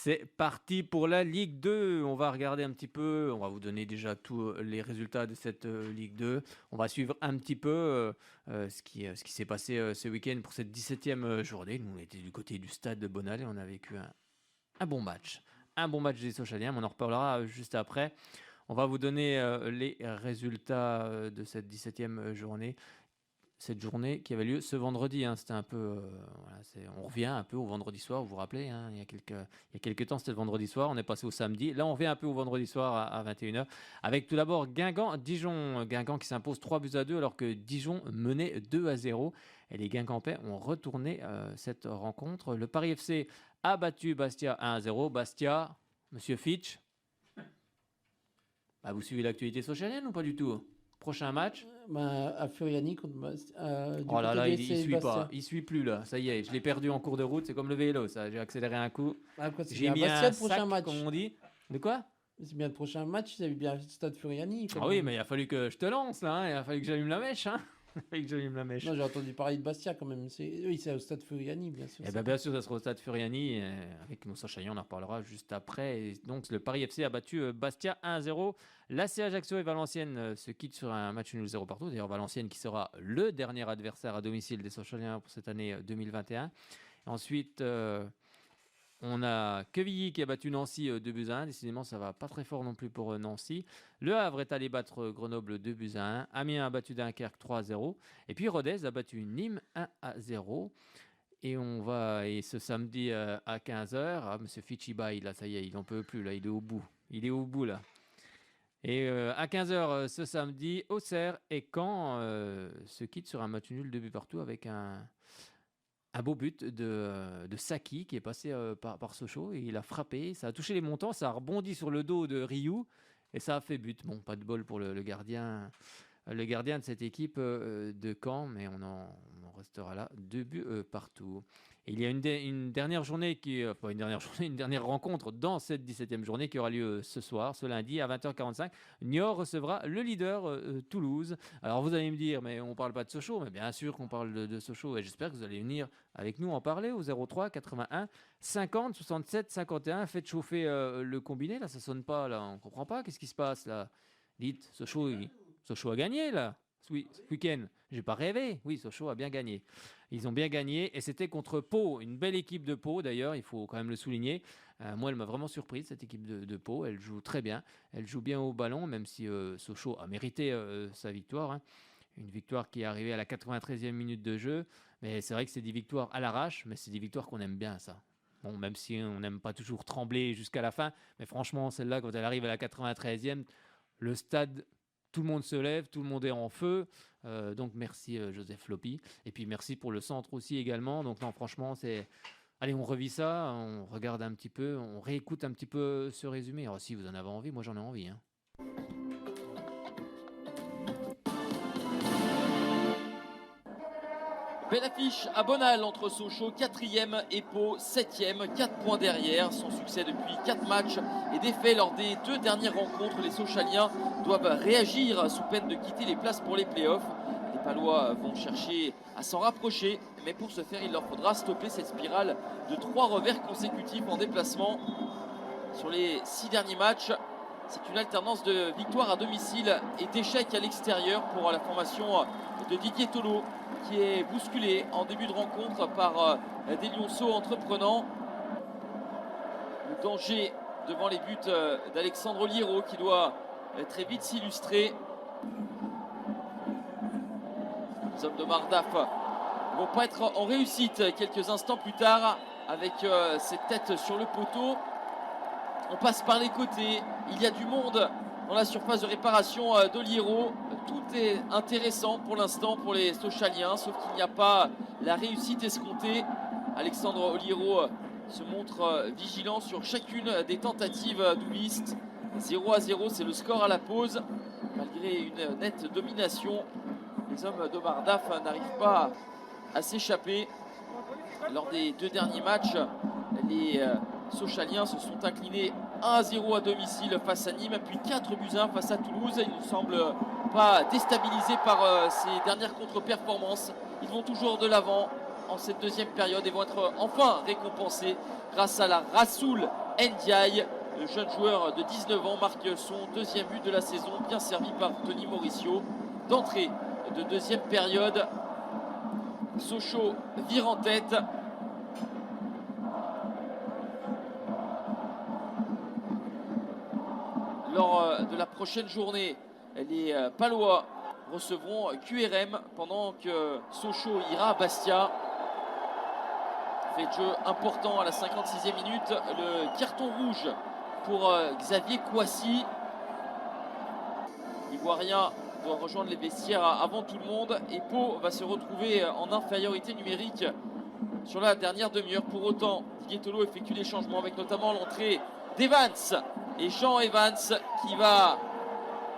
C'est parti pour la Ligue 2. On va regarder un petit peu, on va vous donner déjà tous les résultats de cette Ligue 2. On va suivre un petit peu ce qui s'est passé ce week-end pour cette 17e journée. Nous, on était du côté du stade de Bonal et on a vécu un bon match. Un bon match des Sochaliens, mais on en reparlera juste après. On va vous donner les résultats de cette 17e journée. Cette journée qui avait lieu ce vendredi, c'était un peu, on revient un peu au vendredi soir, vous vous rappelez, il y a quelques temps c'était le vendredi soir, on est passé au samedi, là on revient un peu au vendredi soir à 21h, avec tout d'abord Guingamp qui s'impose 3-2 alors que Dijon menait 2-0, et les Guingampais ont retourné cette rencontre. Le Paris FC a battu Bastia 1-0, Bastia, Monsieur Fitch, vous suivez l'actualité socialienne ou pas du tout? Prochain match à Furiani contre Bastia. Oh là là, il suit plus là, ça y est, je l'ai perdu en cours de route, c'est comme le vélo, ça, j'ai accéléré un coup. J'ai mis Bastia, un sac, match. Comme on dit. De quoi? C'est bien le prochain match, ils avaient bien Stade Furiani. Oui, mais il a fallu que je te lance là, il a fallu que j'allume la mèche. Non, j'ai entendu parler de Bastia quand même. Oui, c'est au Stade Furiani, bien sûr. Bien sûr, ça sera au Stade Furiani. Avec Moussa Chaillon, on en reparlera juste après. Et donc, le Paris FC a battu Bastia 1-0. L'AC Ajaccio et Valenciennes se quittent sur un match nul 0 partout. D'ailleurs, Valenciennes qui sera le dernier adversaire à domicile des Sochaliens pour cette année 2021. Ensuite, on a Quevilly qui a battu Nancy 2-1. Décidément, ça va pas très fort non plus pour Nancy. Le Havre est allé battre Grenoble 2-1. Amiens a battu Dunkerque 3-0. Et puis Rodez a battu Nîmes 1-0. Et ce samedi à 15h, Monsieur Fichibai, là, ça y est, il n'en peut plus, là, il est au bout. Il est au bout, là. Et à 15h ce samedi, Auxerre et Caen se quittent sur un match nul 2 partout avec un beau but de Saki qui est passé par Sochaux et il a frappé, ça a touché les montants, ça a rebondi sur le dos de Ryu et ça a fait but. Bon, pas de bol pour le gardien de cette équipe de Caen, mais on en restera là, 2 buts partout. Et il y a une dernière journée une dernière rencontre dans cette 17e journée qui aura lieu ce soir, ce lundi à 20h45. Niort recevra le leader Toulouse. Alors vous allez me dire, mais on ne parle pas de Sochaux, mais bien sûr qu'on parle de Sochaux et j'espère que vous allez venir avec nous en parler au 03 81 50 67 51. Faites chauffer le combiné, là ça sonne pas, là on comprend pas, qu'est-ce qui se passe là? Dites, Sochaux a gagné là, ce week-end. J'ai pas rêvé. Oui, Sochaux a bien gagné. Ils ont bien gagné et c'était contre Pau, une belle équipe de Pau d'ailleurs, il faut quand même le souligner. Moi, elle m'a vraiment surprise cette équipe de Pau. Elle joue très bien. Elle joue bien au ballon, même si Sochaux a mérité sa victoire. Une victoire qui est arrivée à la 93e minute de jeu. Mais c'est vrai que c'est des victoires à l'arrache, mais c'est des victoires qu'on aime bien, ça. Bon, même si on n'aime pas toujours trembler jusqu'à la fin, mais franchement, celle-là, quand elle arrive à la 93e, le stade, tout le monde se lève, tout le monde est en feu. Donc merci Joseph Lopi. Et puis merci pour le centre aussi également. Donc non, franchement, c'est... Allez, on revit ça, on regarde un petit peu, on réécoute un petit peu ce résumé. Alors si vous en avez envie, moi j'en ai envie. Belle affiche à Bonal entre Sochaux 4e et Pau 7e, 4 points derrière. Son succès depuis 4 matchs et défait lors des 2 dernières rencontres. Les Sochaliens doivent réagir sous peine de quitter les places pour les playoffs. Les Palois vont chercher à s'en rapprocher, mais pour ce faire, il leur faudra stopper cette spirale de 3 revers consécutifs en déplacement. Sur les 6 derniers matchs, c'est une alternance de victoires à domicile et d'échecs à l'extérieur pour la formation de Didier Tolo, qui est bousculé en début de rencontre par des lionceaux entreprenants. Le danger devant les buts d'Alexandre Oliero qui doit très vite s'illustrer. Les hommes de Mardaf ne vont pas être en réussite quelques instants plus tard avec cette tête sur le poteau. On passe par les côtés, il y a du monde dans la surface de réparation d'Oliero. Tout est intéressant pour l'instant pour les Sochaliens, sauf qu'il n'y a pas la réussite escomptée. Alexandre Oliero se montre vigilant sur chacune des tentatives d'Ouliste. 0-0, c'est le score à la pause. Malgré une nette domination, les hommes d'Omar Daf n'arrivent pas à s'échapper. Lors des 2 derniers matchs, les Sochaliens se sont inclinés 1-0 à domicile face à Nîmes, puis 4-1 face à Toulouse. Ils ne semblent pas déstabilisés par ces dernières contre-performances. Ils vont toujours de l'avant en cette deuxième période et vont être enfin récompensés grâce à la Rassoul Ndiaye. Le jeune joueur de 19 ans marque son 2e but de la saison, bien servi par Tony Mauricio. D'entrée de deuxième période, Sochaux vire en tête. Lors de la prochaine journée, les Palois recevront QRM pendant que Sochaux ira à Bastia. Fait de jeu important à la 56e minute. Le carton rouge pour Xavier Kouassi. L'Ivoirien doit rejoindre les vestiaires avant tout le monde. Et Pau va se retrouver en infériorité numérique sur la dernière demi-heure. Pour autant, Didier Tolo effectue des changements avec notamment l'entrée d'Evans et Jean Evans qui va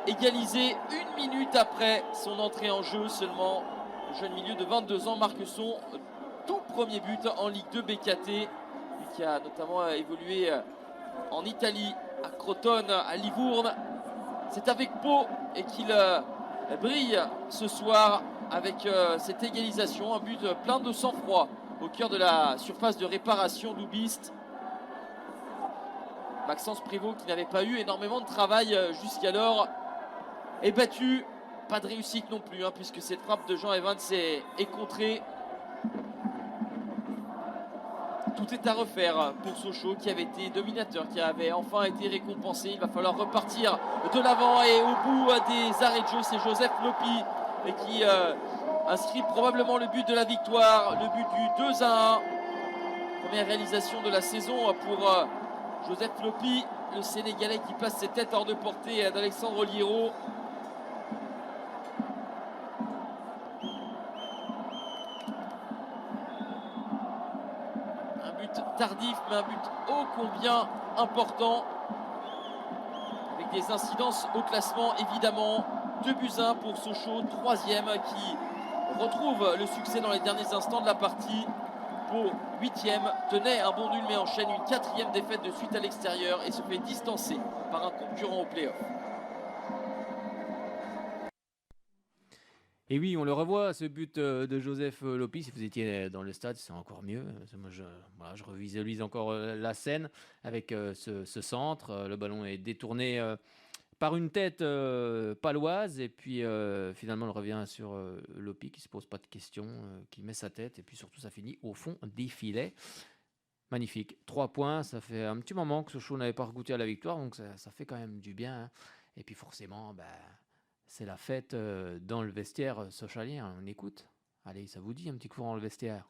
égaliser 1 minute après son entrée en jeu. Seulement, le jeune milieu de 22 ans marque son tout premier but en Ligue 2 BKT, lui qui a notamment évolué en Italie, à Crotone, à Livourne. C'est avec Pau et qu'il brille ce soir avec cette égalisation, un but plein de sang-froid au cœur de la surface de réparation d'Oubiste. Maxence Prévost, qui n'avait pas eu énormément de travail jusqu'alors, est battu. Pas de réussite non plus, puisque cette frappe de Jean Evans est contrée. Tout est à refaire pour Sochaux, qui avait été dominateur, qui avait enfin été récompensé. Il va falloir repartir de l'avant et au bout des arrêts de jeu, c'est Joseph Lopi qui inscrit probablement le but de la victoire, le but du 2-1. Première réalisation de la saison pour Joseph Lopi, le Sénégalais qui place ses têtes hors de portée d'Alexandre Oliero. Un but tardif, mais un but ô combien important, avec des incidences au classement évidemment. 2-1 pour Sochaux, 3e, qui retrouve le succès dans les derniers instants de la partie. Pau, 8e, tenait un bon nul mais enchaîne une 4e défaite de suite à l'extérieur et se fait distancer par un concurrent au play-off. Et oui, on le revoit, ce but de Joseph Lopi. Si vous étiez dans le stade, c'est encore mieux. Moi, je revisualise encore la scène avec ce centre. Le ballon est détourné par une tête paloise. Et puis, finalement, il revient sur Lopi qui ne se pose pas de questions, qui met sa tête. Et puis, surtout, ça finit au fond des filets. Magnifique. 3 points. Ça fait un petit moment que Sochaux n'avait pas goûté à la victoire. Donc, ça fait quand même du bien. Et puis, forcément, c'est la fête dans le vestiaire sochalien. On écoute. Allez, ça vous dit un petit cours dans le vestiaire.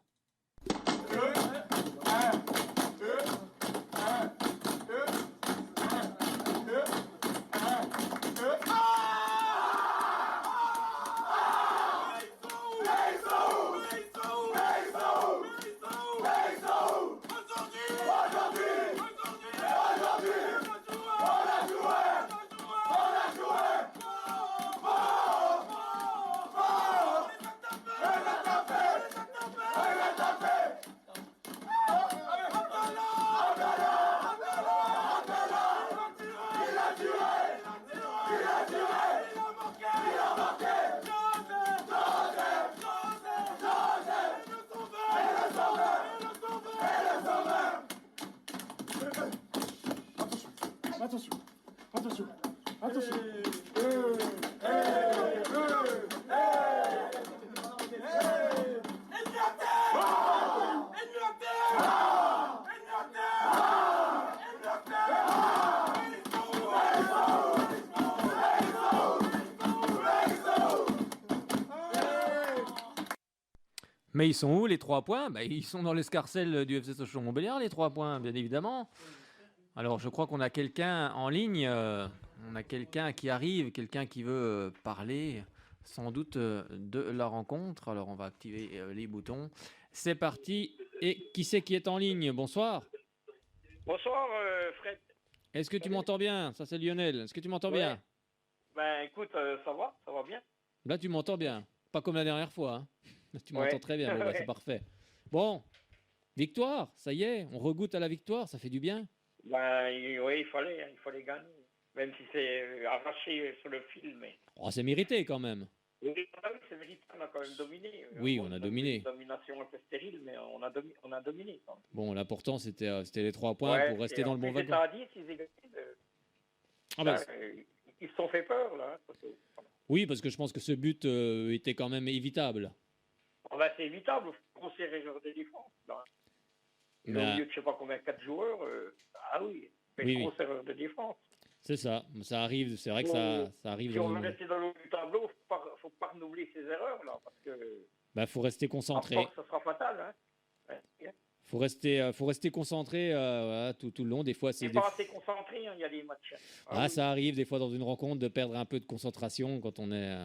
Mais ils sont où les 3 points ? Ils sont dans l'escarcelle du FC Sochaux-Montbéliard, les 3 points, bien évidemment. Alors, je crois qu'on a quelqu'un en ligne. On a quelqu'un qui arrive, quelqu'un qui veut parler, sans doute, de la rencontre. Alors, on va activer les boutons. C'est parti. Et qui c'est qui est en ligne ? Bonsoir. Bonsoir, Fred. Est-ce que tu Salut. m'entends bien? Ça, c'est Lionel. Est-ce que tu m'entends Ouais. bien? Ben écoute, ça va bien. Là, tu m'entends bien. Pas comme la dernière fois, hein. Là, tu m'entends Ouais. très bien. Bon, bah, c'est Ouais. parfait. Bon, victoire, ça y est, on regoute à la victoire, ça fait du bien. Oui, il fallait gagner. Même si c'est arraché sur le fil, mais. Oh, c'est mérité quand même. Oui, c'est mérité, on a quand même dominé. Oui, Bon, on a une dominé. domination un peu stérile, mais on a dominé quand même. Bon, l'important, c'était les 3 points Ouais, pour rester et dans en le bon plus, wagon. c'est à 10, ils égalisent. Ah bah, Ça, ils se sont fait peur, là. oui, parce que je pense que ce but était quand même évitable. Oh, ben, c'est évitable, grosse erreur de défense. Là. Et Mais, au lieu de je sais pas combien, 4 joueurs, ah oui, c'est Oui, une oui. grosse erreur de défense. c'est ça, ça arrive, c'est vrai que ça arrive. Si on veut rester dans le haut du tableau, faut pas renouveler ces erreurs là, parce que Bah, faut rester à concentré. force, ça sera fatal. Hein. Ouais. Faut rester concentré voilà, tout le long. Des fois, c'est C'est pas assez concentré, hein, il y a des matchs. Ah, oui. ça arrive des fois dans une rencontre de perdre un peu de concentration quand on est.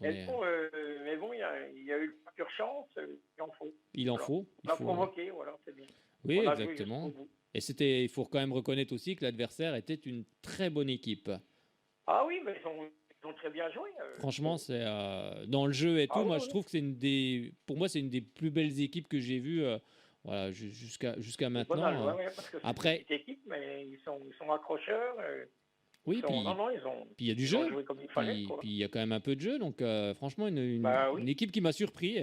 Mais bon, il y a eu le facteur chance, il en faut. Il en Voilà. faut. On a provoqué, voilà, c'est bien. Oui, On a joué exactement. jusqu'au bout. Et il faut quand même reconnaître aussi que l'adversaire était une très bonne équipe. Ah oui, mais ils ont très bien joué. Franchement, c'est dans le jeu et tout. Moi, oui, je trouve que pour moi, c'est une des plus belles équipes que j'ai vues. Voilà, jusqu'à maintenant. Parce que c'est Après, une petite équipe, mais ils sont accrocheurs. oui, puis il y a du ils ont jeu. joué comme il fallait. Puis Quoi. il y a quand même un peu de jeu. Donc, franchement, Oui. une équipe qui m'a surpris.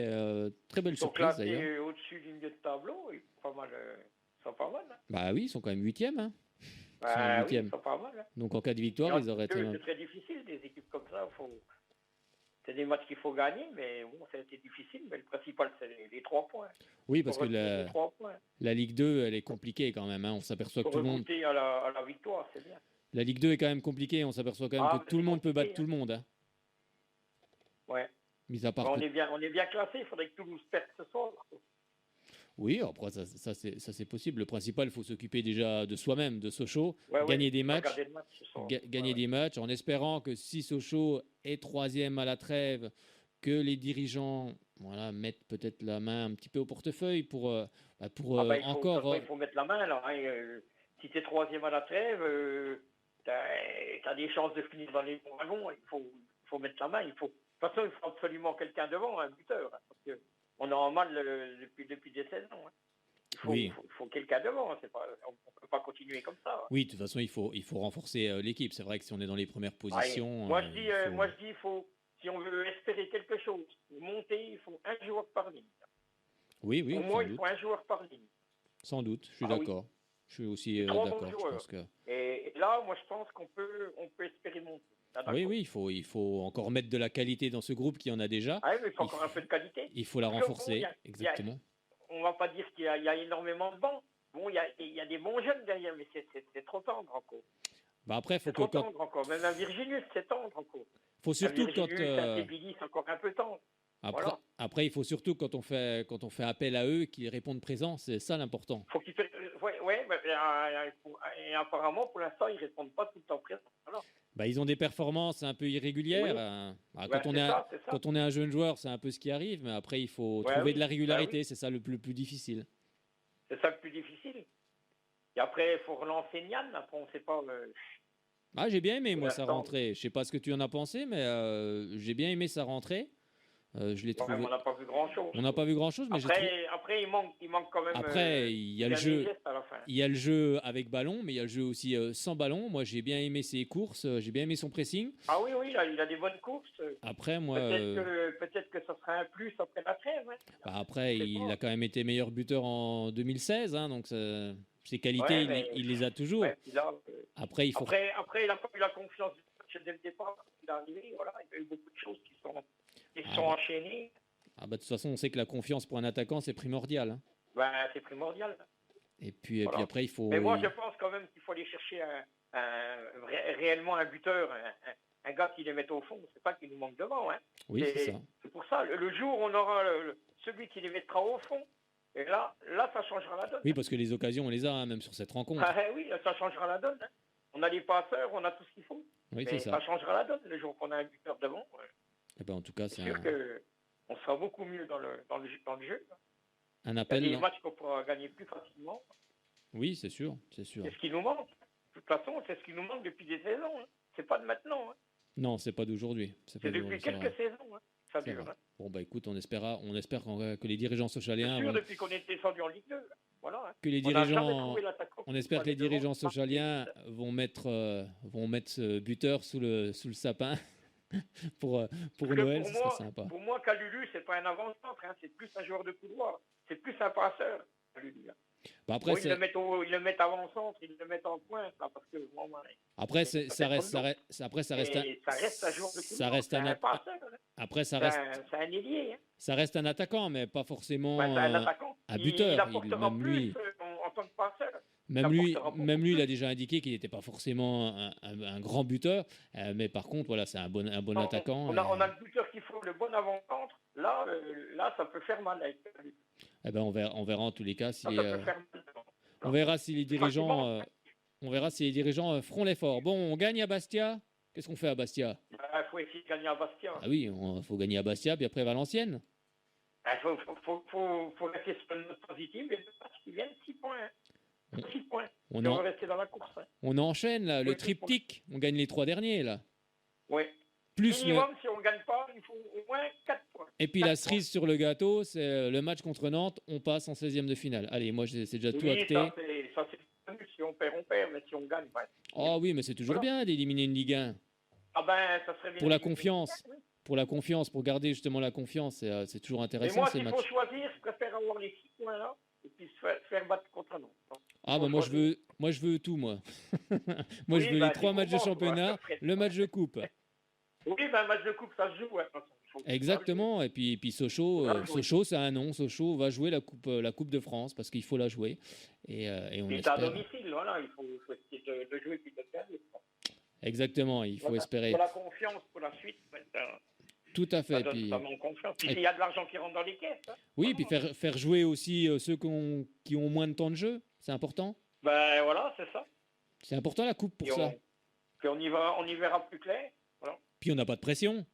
Très belle Ils sont surprise d'ailleurs. classés au-dessus du milieu de tableau. Ils sont pas mal. Hein. Bah oui, ils sont quand même 8e. Hein. Bah, huitième. ils sont pas mal. Hein. Donc en cas de victoire, ils auraient été. C'est très difficile, des équipes comme ça. C'est des matchs qu'il faut gagner, mais bon, ça a été difficile. Mais le principal, c'est les 3 points. Oui, parce que les 3 points. la Ligue 2, elle est compliquée quand même. Hein. On s'aperçoit que tout le monde. À la victoire, c'est bien. La Ligue 2 est quand même compliquée. On s'aperçoit quand même que tout le monde peut battre tout le monde. Hein. Ouais. Mis à part. On est bien classé. Il faudrait que Toulouse perde ce soir. Oui, après, ça c'est possible. Le principal, il faut s'occuper déjà de soi-même, de Sochaux, Ouais, gagner des matchs, gagner des matchs, en espérant que si Sochaux est 3e à la trêve, que les dirigeants mettent peut-être la main un petit peu au portefeuille pour encore. Il faut mettre la main là. Hein. Si tu es 3e à la trêve, tu as des chances de finir dans les bons wagons. Il faut mettre la main. De toute façon, il faut absolument quelqu'un devant, un buteur. Hein, parce que on est en mal depuis des saisons. Hein. Il faut quelqu'un devant. On ne peut pas continuer comme ça. Hein. Oui, de toute façon, il faut renforcer l'équipe. C'est vrai que si on est dans les premières positions. Moi, je dis, si on veut espérer quelque chose, monter, il faut un joueur par ligne. Oui, Pour moi, il faut un joueur par ligne. Sans doute, je suis d'accord. Oui. Je suis aussi d'accord. Je pense que... Et là, moi, je pense qu'on peut espérer monter. Oui, il faut encore mettre de la qualité dans ce groupe qui en a déjà. Ah oui, mais il faut encore un peu de qualité. Il faut la renforcer, exactement. On ne va pas dire qu'il y a énormément de bancs. Bon, il y a des bons jeunes derrière, mais c'est trop tendre encore. Bah après, c'est trop tendre encore. Même un Virginius, c'est tendre encore. Faut surtout un Virginius, c'est encore un peu tendre. Après, il faut surtout quand on fait appel à eux qu'ils répondent présents, c'est ça l'important. Faut qu'ils et apparemment pour l'instant ils répondent pas tout le temps présents. Voilà. Bah, ils ont des performances un peu irrégulières. Oui. Quand on est un jeune joueur, c'est un peu ce qui arrive, mais après il faut trouver de la régularité, c'est ça le plus difficile. C'est ça le plus difficile. Et après il faut relancer Nian, après on sait pas. Ah, j'ai bien aimé moi sa rentrée. Je sais pas ce que tu en as pensé, mais j'ai bien aimé sa rentrée. Je l'ai trouvé. On n'a pas vu grand-chose. On n'a pas vu grand-chose, mais après il manque quand même. Après, il y a le jeu. Il y a le jeu avec ballon, mais il y a le jeu aussi sans ballon. Moi, j'ai bien aimé ses courses, j'ai bien aimé son pressing. Ah oui, il a des bonnes courses. Après, moi. Peut-être que ça sera un plus après la trêve. Hein. Bah après, il a quand même été meilleur buteur en 2016, hein, donc ses qualités, il les a toujours. Ouais, après, il faut. Après, il n'a pas eu la confiance du coach dès le départ. Il est arrivé, voilà, il y a eu beaucoup de choses qui sont enchaînées. Ah bah de toute façon, on sait que la confiance pour un attaquant, c'est primordial. Hein. Bah, c'est primordial. Et puis après, il faut. Mais moi, je pense quand même qu'il faut aller chercher réellement un buteur, un gars qui les mette au fond. C'est pas qu'il nous manque devant. Hein. Oui, c'est ça. C'est pour ça, le jour où on aura celui qui les mettra au fond, et là, ça changera la donne. Oui, parce que les occasions, on les a, hein, même sur cette rencontre. Ah, oui, ça changera la donne. Hein. On a les passeurs, on a tout ce qu'il faut. Oui, mais ça changera la donne le jour qu'on a un buteur devant. Et ben, en tout cas, c'est sûr qu'on sera beaucoup mieux dans le jeu. Un appel. Il y a des matchs qu'on pourra gagner plus facilement. Oui, c'est sûr, c'est sûr. C'est ce qui nous manque. toute façon, c'est ce qui nous manque depuis des saisons. Hein. C'est pas de maintenant. Hein. Non, c'est pas d'aujourd'hui. C'est depuis quelques saisons. Hein. Ça dure. Hein. Bon, bah écoute, on espère que les dirigeants sochaliens. C'est sûr, depuis qu'on est descendu en Ligue 2. Voilà. Hein. Que les dirigeants. On espère que les dirigeants sochaliens vont mettre ce buteur sous le sapin. pour Noël, ce serait sympa. Pour moi, Kalulu, c'est pas un avant-centre, hein, c'est plus un joueur de couloir. C'est plus un passeur, Kalulu. Hein. Bah après, ils le mettent avant-centre, ils le mettent en pointe, là, parce que vraiment, après, ça reste un joueur de couloir. C'est un passeur. Hein. Après, c'est un ailier. Hein. Ça reste un attaquant, mais pas forcément un buteur. Il apportera plus en tant que passeur. Même lui, il a déjà indiqué qu'il n'était pas forcément un grand buteur, mais par contre, voilà, c'est un bon attaquant. On a le buteur qu'il faut, le bon avant-centre. Là, ça peut faire mal avec lui. Eh ben, on verra en tous les cas si on verra si les dirigeants, feront l'effort. Bon, on gagne à Bastia. Qu'est-ce qu'on fait à Bastia? Il faut essayer de gagner à Bastia. Ah oui, il faut gagner à Bastia, puis après Valenciennes. Il faut rester sur une note positive et parce qu'ils viennent 6 points. 6 points. On va rester dans la course. Hein. On enchaîne là, le triptyque. On gagne les 3 derniers là. Oui. Plus minimum, si on ne gagne pas, il faut au moins 4 points. Et puis la cerise sur le gâteau, c'est le match contre Nantes. On passe en 16e de finale. Allez, moi, c'est déjà tout acté. Ça, c'est si on perd, mais si on gagne, ouais. Oh oui, mais c'est toujours bien d'éliminer une Ligue 1. Ah ben, ça serait bien. Pour la confiance. Pour la confiance, pour garder justement la confiance, c'est toujours intéressant. Et moi, s'il faut choisir, je préfère avoir les 6 points là et puis se faire battre contre Nantes. Ah bah moi je veux tout moi. Moi je veux les 3 matchs de championnat, le match de coupe. Oui, ben match de coupe ça se joue. Ouais, exactement. Et puis Sochaux, c'est un nom. Sochaux va jouer la coupe de France parce qu'il faut la jouer. Et on espère. C'est à domicile, voilà. Il faut essayer de jouer puis de gagner. Exactement. Il faut espérer. Pour la confiance, pour la suite. Tout à fait. Puis il y a de l'argent qui rentre dans les caisses. Hein. Oui, puis faire jouer aussi ceux qui ont moins de temps de jeu, c'est important. Ben voilà, c'est ça. C'est important la coupe pour ça. Puis on y verra plus clair. Voilà. Puis on n'a pas de pression.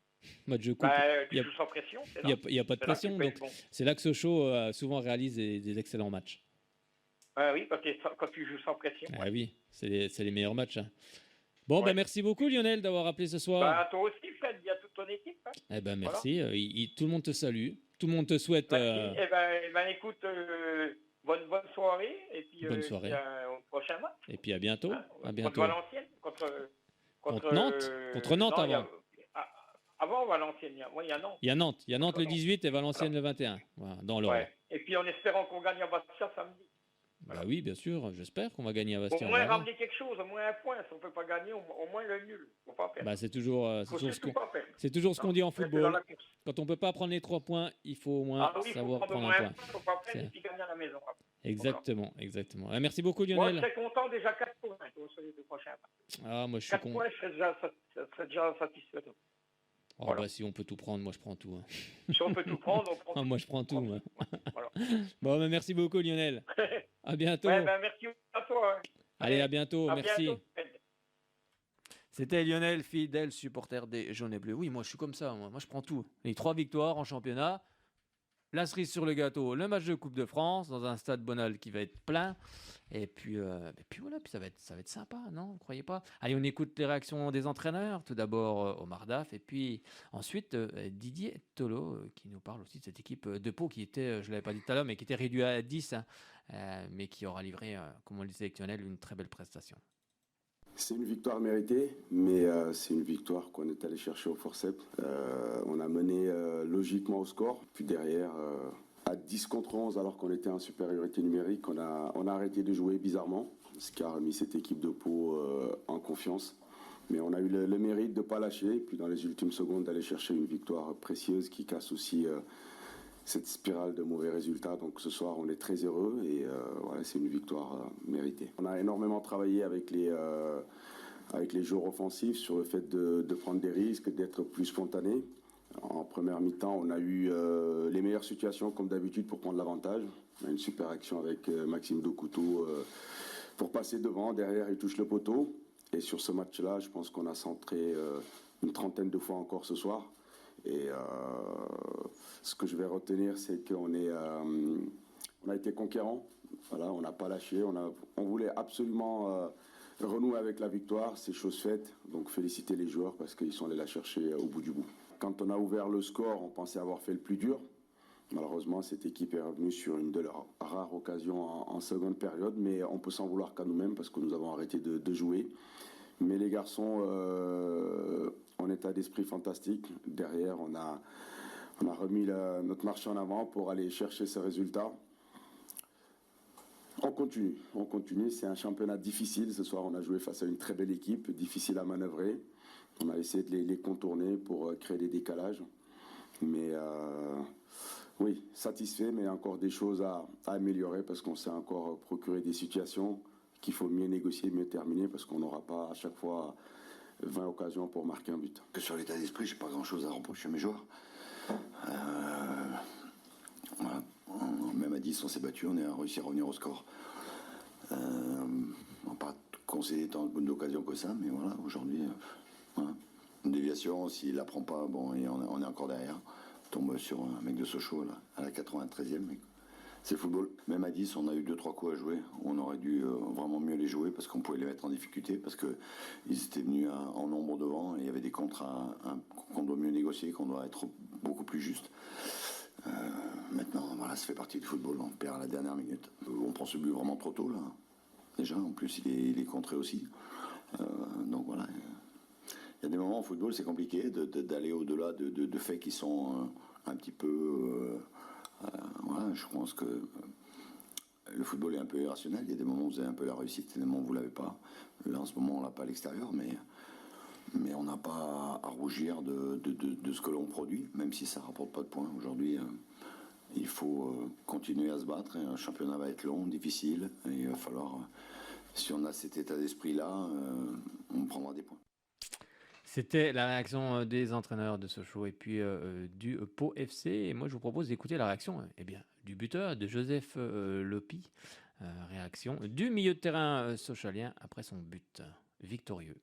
Match de coupe. Tu joues sans pression. Il n'y a pas de pression. Donc c'est là que Sochaux souvent réalise des excellents matchs. Oui, parce que quand tu joues sans pression. Ah oui, c'est les meilleurs matchs. Hein. Bon, ben merci beaucoup Lionel d'avoir appelé ce soir. Toi aussi Fred, il y a toute ton équipe. Hein. Eh ben merci, voilà. Tout le monde te salue, tout le monde te souhaite. Eh ben écoute, bonne soirée et puis bonne soirée. Au prochain match. Et puis à bientôt. Hein, à bientôt. Contre Valenciennes, contre Nantes, contre Nantes avant. Avant Valenciennes, il y a Nantes. Il y a Nantes le 18 et Valenciennes le 21. Voilà, dans l'ordre. Ouais. Et puis en espérant qu'on gagne à Bastia samedi. Voilà. Bah oui, bien sûr, j'espère qu'on va gagner à Bastia. Au moins ramener quelque chose, au moins un point. Si on ne peut pas gagner, au moins le nul. Faut pas perdre. Bah, c'est toujours ce qu'on dit en football. Quand on ne peut pas prendre les 3 points, il faut au moins savoir prendre un point. Il faut pas perdre et puis gagner à la maison. Exactement, exactement. Merci beaucoup Lionel. Moi, je serais content déjà 4 points sur les 2 prochains matchs. Ah, moi je suis 4 points, je serais déjà satisfait. Oh, voilà. Bah, si on peut tout prendre, moi je prends tout. Hein. Si on peut tout prendre, on prend tout. Moi je prends tout. Voilà. Bon, bah, merci beaucoup Lionel. À bientôt. Merci à toi. Hein. Allez, à bientôt. Merci. Bientôt. C'était Lionel, fidèle supporter des jaunes et bleus. Oui, moi je suis comme ça. Moi je prends tout. Les 3 victoires en championnat. La cerise sur le gâteau, le match de Coupe de France dans un stade Bonal qui va être plein. Et puis voilà, puis ça va être sympa, non? Vous ne croyez pas? Allez, on écoute les réactions des entraîneurs. Tout d'abord Omar Daf et puis ensuite Didier Tolo qui nous parle aussi de cette équipe de Pau qui était, je ne l'avais pas dit tout à l'heure, mais qui était réduite à 10, mais qui aura livré, comme on le disait avec Lionel, une très belle prestation. C'est une victoire méritée, mais c'est une victoire qu'on est allé chercher au forceps. On a mené logiquement au score, puis derrière, à 10 contre 11, alors qu'on était en supériorité numérique, on a arrêté de jouer bizarrement, ce qui a remis cette équipe de Pau en confiance. Mais on a eu le mérite de ne pas lâcher, et puis dans les ultimes secondes d'aller chercher une victoire précieuse qui casse aussi cette spirale de mauvais résultats. Donc ce soir, on est très heureux et voilà, c'est une victoire méritée. On a énormément travaillé avec les joueurs offensifs sur le fait de prendre des risques, d'être plus spontané. En première mi-temps, on a eu les meilleures situations comme d'habitude pour prendre l'avantage. On a une super action avec Maxime Dokuto pour passer devant. Derrière, il touche le poteau. Et sur ce match-là, je pense qu'on a centré une trentaine de fois encore ce soir. Et ce que je vais retenir, c'est qu'on a été conquérant. Voilà, on n'a pas lâché. On voulait absolument renouer avec la victoire, c'est chose faite. Donc féliciter les joueurs parce qu'ils sont allés la chercher au bout du bout. Quand on a ouvert le score, on pensait avoir fait le plus dur. Malheureusement, cette équipe est revenue sur une de leurs rares occasions en seconde période, mais on peut s'en vouloir qu'à nous-mêmes parce que nous avons arrêté de jouer. Mais les garçons en état d'esprit fantastique. Derrière, on a remis notre marche en avant pour aller chercher ces résultats. On continue. C'est un championnat difficile. Ce soir, on a joué face à une très belle équipe, difficile à manœuvrer. On a essayé de les contourner pour créer des décalages. Mais oui, satisfait, mais encore des choses à améliorer parce qu'on s'est encore procuré des situations qu'il faut mieux négocier, mieux terminer parce qu'on n'aura pas à chaque fois 20 occasions pour marquer un but. Que sur l'état d'esprit, j'ai pas grand-chose à reprocher à mes joueurs. Voilà. Même à 10, on s'est battu, on a réussi à revenir au score. On n'a pas concédé tant d'occasions que ça, mais voilà, aujourd'hui, voilà. Une déviation, s'il la prend pas, bon, et on est encore derrière. On tombe sur un mec de Sochaux, là, à la 93e. Mais c'est le football. Même à 10, on a eu 2-3 coups à jouer. On aurait dû vraiment mieux les jouer parce qu'on pouvait les mettre en difficulté, parce qu'ils étaient venus en nombre devant et il y avait des contres qu'on doit mieux négocier, qu'on doit être beaucoup plus juste. Maintenant, voilà, ça fait partie du football. On perd à la dernière minute. On prend ce but vraiment trop tôt, là. Déjà, en plus, il est contré aussi. Donc voilà. Il y a des moments au football, c'est compliqué d'aller au-delà de faits qui sont un petit peu... voilà, je pense que le football est un peu irrationnel. Il y a des moments où vous avez un peu la réussite, et des moments où vous ne l'avez pas. Là, en ce moment, on ne l'a pas à l'extérieur, mais on n'a pas à rougir de ce que l'on produit, même si ça ne rapporte pas de points. Aujourd'hui, il faut continuer à se battre. Un championnat va être long, difficile, et il va falloir, si on a cet état d'esprit-là, on prendra des points. C'était la réaction des entraîneurs de Sochaux et puis du Pau FC. Et moi, je vous propose d'écouter la réaction du buteur, de Joseph Lopi. Réaction du milieu de terrain sochalien après son but victorieux.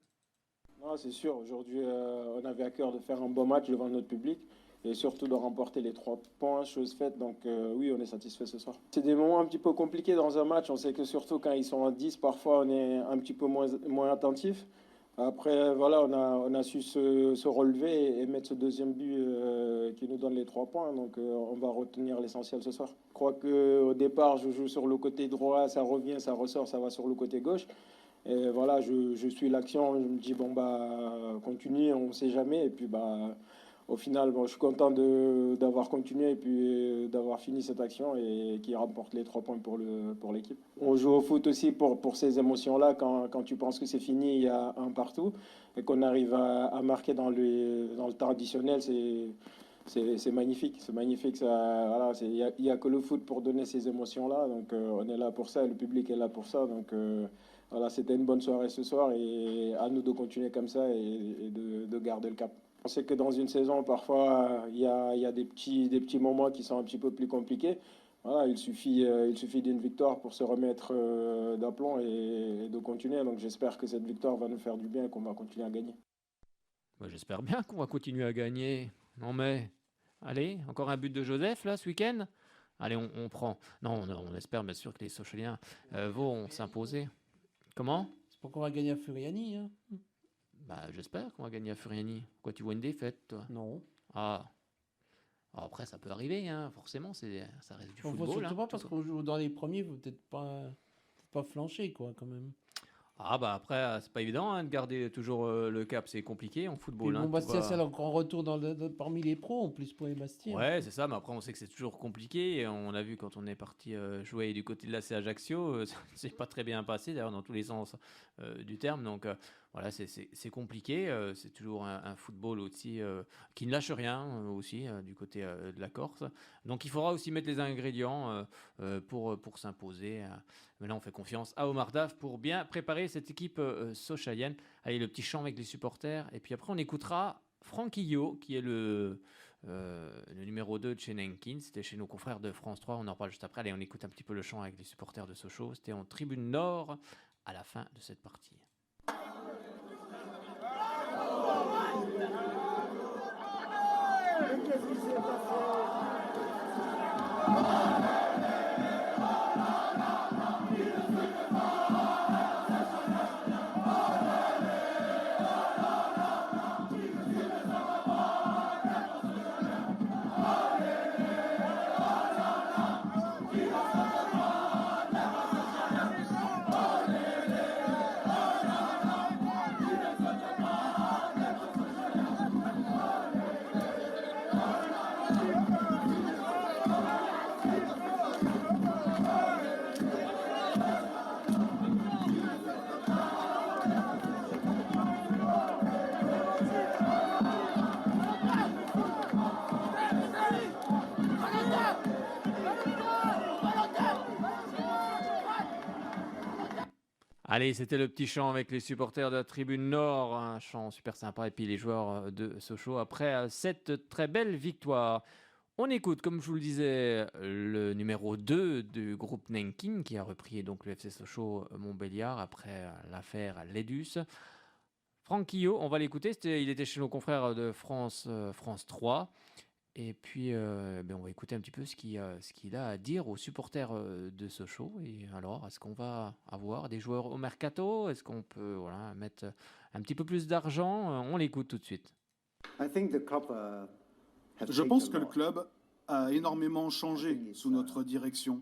Non, c'est sûr. Aujourd'hui, on avait à cœur de faire un bon match devant notre public et surtout de remporter les 3 points, chose faite. Donc oui, on est satisfait ce soir. C'est des moments un petit peu compliqués dans un match. On sait que surtout quand ils sont à 10, parfois on est un petit peu moins attentif. Après, voilà, on a su se relever et mettre ce deuxième but qui nous donne les 3 points. Donc, on va retenir l'essentiel ce soir. Je crois qu'au départ, je joue sur le côté droit, ça revient, ça ressort, ça va sur le côté gauche. Et voilà, je suis l'action, je me dis, bon, continue, on ne sait jamais. Et puis, au final, je suis content d'avoir continué et puis d'avoir fini cette action et qui remporte les 3 points pour l'équipe. On joue au foot aussi pour ces émotions-là. Quand tu penses que c'est fini, il y a un partout. Et qu'on arrive à marquer dans le temps additionnel, c'est magnifique. C'est magnifique. Il n'y a que le foot pour donner ces émotions-là. Donc on est là pour ça et le public est là pour ça. Donc voilà, c'était une bonne soirée ce soir et à nous de continuer comme ça et de garder le cap. On sait que dans une saison, parfois, il y a des petits moments qui sont un petit peu plus compliqués. Voilà, il suffit d'une victoire pour se remettre d'aplomb et de continuer. Donc j'espère que cette victoire va nous faire du bien et qu'on va continuer à gagner. J'espère bien qu'on va continuer à gagner. Non mais, allez, encore un but de Joseph là ce week-end. Allez, on prend. Non, on espère bien sûr que les Sochaliens vont s'imposer. Comment ? C'est pas qu'on va gagner à Furiani, hein. J'espère qu'on va gagner à Furiani. Pourquoi tu vois une défaite, toi ? Non. Ah. Après, ça peut arriver, hein. Forcément, ça reste du football. Surtout pas parce qu'on joue dans les premiers, il faut peut-être pas flancher, quoi, quand même. Après, c'est pas évident hein, de garder toujours le cap, c'est compliqué en football. Bon, Bastia, c'est un grand retour parmi les pros, en plus, pour les Bastia. Ouais, c'est ça, mais après, on sait que c'est toujours compliqué. Et on a vu quand on est parti jouer du côté de l'AC Ajaccio, c'est pas très bien passé, d'ailleurs, dans tous les sens du terme. Donc, voilà, c'est compliqué. C'est toujours un football aussi qui ne lâche rien aussi du côté de la Corse. Donc, il faudra aussi mettre les ingrédients pour s'imposer. Mais là, on fait confiance à Omar Daf pour bien préparer cette équipe sochalienne. Allez, le petit chant avec les supporters. Et puis après, on écoutera Franck Illot, qui est le numéro 2 de chez Nenkin. C'était chez nos confrères de France 3. On en parle juste après. Allez, on écoute un petit peu le chant avec les supporters de Sochaux. C'était en tribune nord à la fin de cette partie. Qu'est-ce qui s'est passé ? Allez, c'était le petit chant avec les supporters de la tribune Nord, un chant super sympa, et puis les joueurs de Sochaux après cette très belle victoire. On écoute, comme je vous le disais, le numéro 2 du groupe Nanking qui a repris donc le FC Sochaux Montbéliard après l'affaire Ledus. Franck Quillot, on va l'écouter, il était chez nos confrères de France 3. Et puis, on va écouter un petit peu ce qu'il a à dire aux supporters de Sochaux. Et alors, est-ce qu'on va avoir des joueurs au mercato? Est-ce qu'on peut mettre un petit peu plus d'argent? On l'écoute tout de suite. Je pense que le club a énormément changé sous notre direction.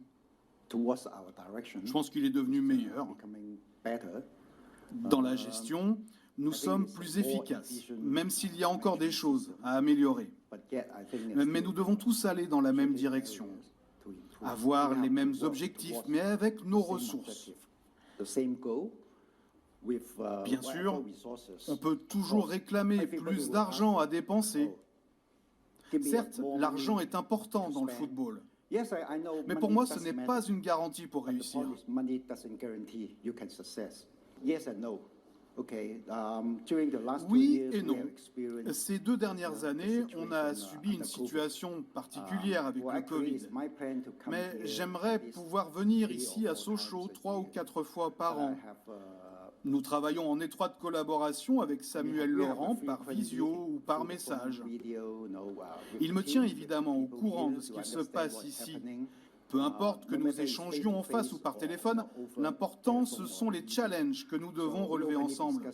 Je pense qu'il est devenu meilleur. Dans la gestion, nous sommes plus efficaces, même s'il y a encore des choses à améliorer. Mais nous devons tous aller dans la même direction, avoir les mêmes objectifs, mais avec nos ressources. Bien sûr, on peut toujours réclamer plus d'argent à dépenser. Certes, l'argent est important dans le football. Mais pour moi, ce n'est pas une garantie pour réussir. Oui et non. Ces 2 dernières années, on a subi une situation particulière avec le Covid. Mais j'aimerais pouvoir venir ici à Sochaux 3 ou 4 fois par an. Nous travaillons en étroite collaboration avec Samuel Laurent par visio ou par message. Il me tient évidemment au courant de ce qui se passe ici. Peu importe que nous échangions en face ou par téléphone, l'important, ce sont les challenges que nous devons relever ensemble.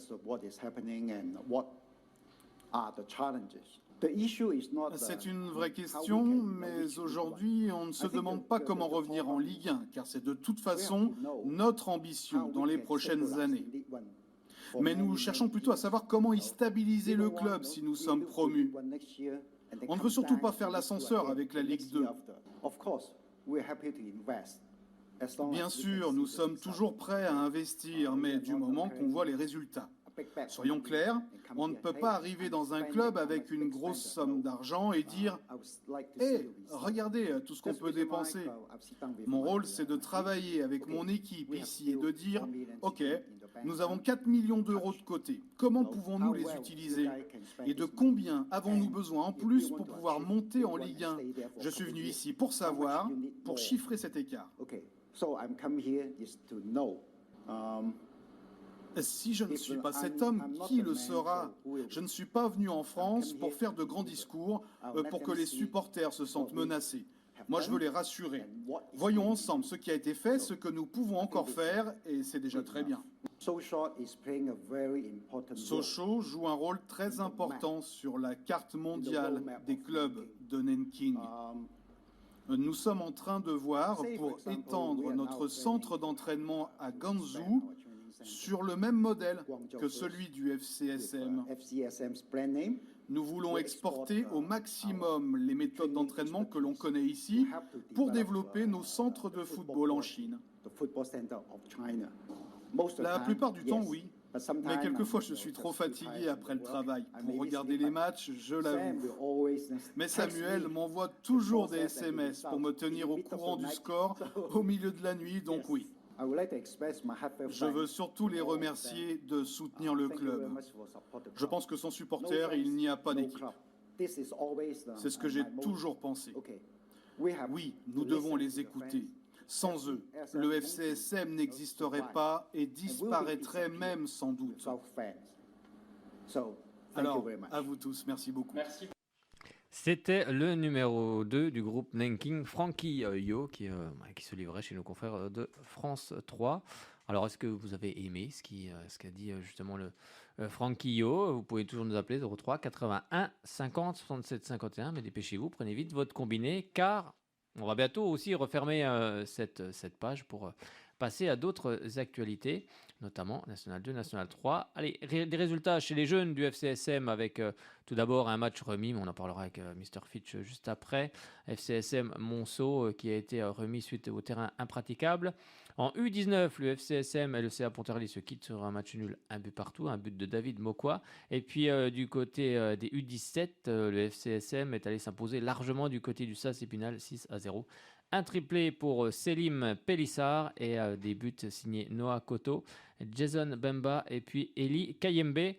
C'est une vraie question, mais aujourd'hui, on ne se demande pas comment revenir en Ligue 1, car c'est de toute façon notre ambition dans les prochaines années. Mais nous cherchons plutôt à savoir comment y stabiliser le club si nous sommes promus. On ne veut surtout pas faire l'ascenseur avec la Ligue 2. Bien sûr, nous sommes toujours prêts à investir, mais du moment qu'on voit les résultats. Soyons clairs, on ne peut pas arriver dans un club avec une grosse somme d'argent et dire « Hé, regardez tout ce qu'on peut dépenser ». Mon rôle, c'est de travailler avec mon équipe ici et de dire « Ok, nous avons 4 millions d'euros de côté. Comment pouvons-nous les utiliser? Et de combien avons-nous besoin en plus pour pouvoir monter en Ligue 1 ?» Je suis venu ici pour savoir, pour chiffrer cet écart. Si je ne suis pas cet homme, qui le sera? Je ne suis pas venu en France pour faire de grands discours, pour que les supporters se sentent menacés. Moi, je veux les rassurer. Voyons ensemble ce qui a été fait, ce que nous pouvons encore faire, et c'est déjà très bien. Sochaux joue un rôle très important sur la carte mondiale des clubs de Nanking. Nous sommes en train de voir pour étendre notre centre d'entraînement à Ganzhou sur le même modèle que celui du FCSM. Nous voulons exporter au maximum les méthodes d'entraînement que l'on connaît ici pour développer nos centres de football en Chine. La plupart du temps, oui. Mais quelquefois, je suis trop fatigué après le travail. Pour regarder les matchs, je l'avoue. Mais Samuel m'envoie toujours des SMS pour me tenir au courant du score au milieu de la nuit, donc oui. Je veux surtout les remercier de soutenir le club. Je pense que sans supporters, il n'y a pas d'équipe. C'est ce que j'ai toujours pensé. Oui, nous devons les écouter. Sans eux, le FCSM n'existerait pas et disparaîtrait même sans doute. Alors, à vous tous, merci beaucoup. Merci. C'était le numéro 2 du groupe Nanking, Franck Quillot, qui se livrait chez nos confrères de France 3. Alors, est-ce que vous avez aimé ce qu'a dit justement le Franck Quillot? Vous pouvez toujours nous appeler 03 81 50 67 51, mais dépêchez-vous, prenez vite votre combiné, car on va bientôt aussi refermer cette page pour passer à d'autres actualités, notamment National 2, National 3. Allez, des résultats chez les jeunes du FCSM avec tout d'abord un match remis, mais on en parlera avec Mr. Fitch juste après. FCSM Monceau qui a été remis suite au terrain impraticable. En U19, le FCSM et le CA Pontarlier se quittent sur un match nul, un but partout, un but de David Mokwa. Et puis du côté des U17, le FCSM est allé s'imposer largement du côté du SAS Épinal 6-0. Un triplé pour Selim Pélissard et des buts signés Noah Koto Jason Bemba et puis Eli Kayembe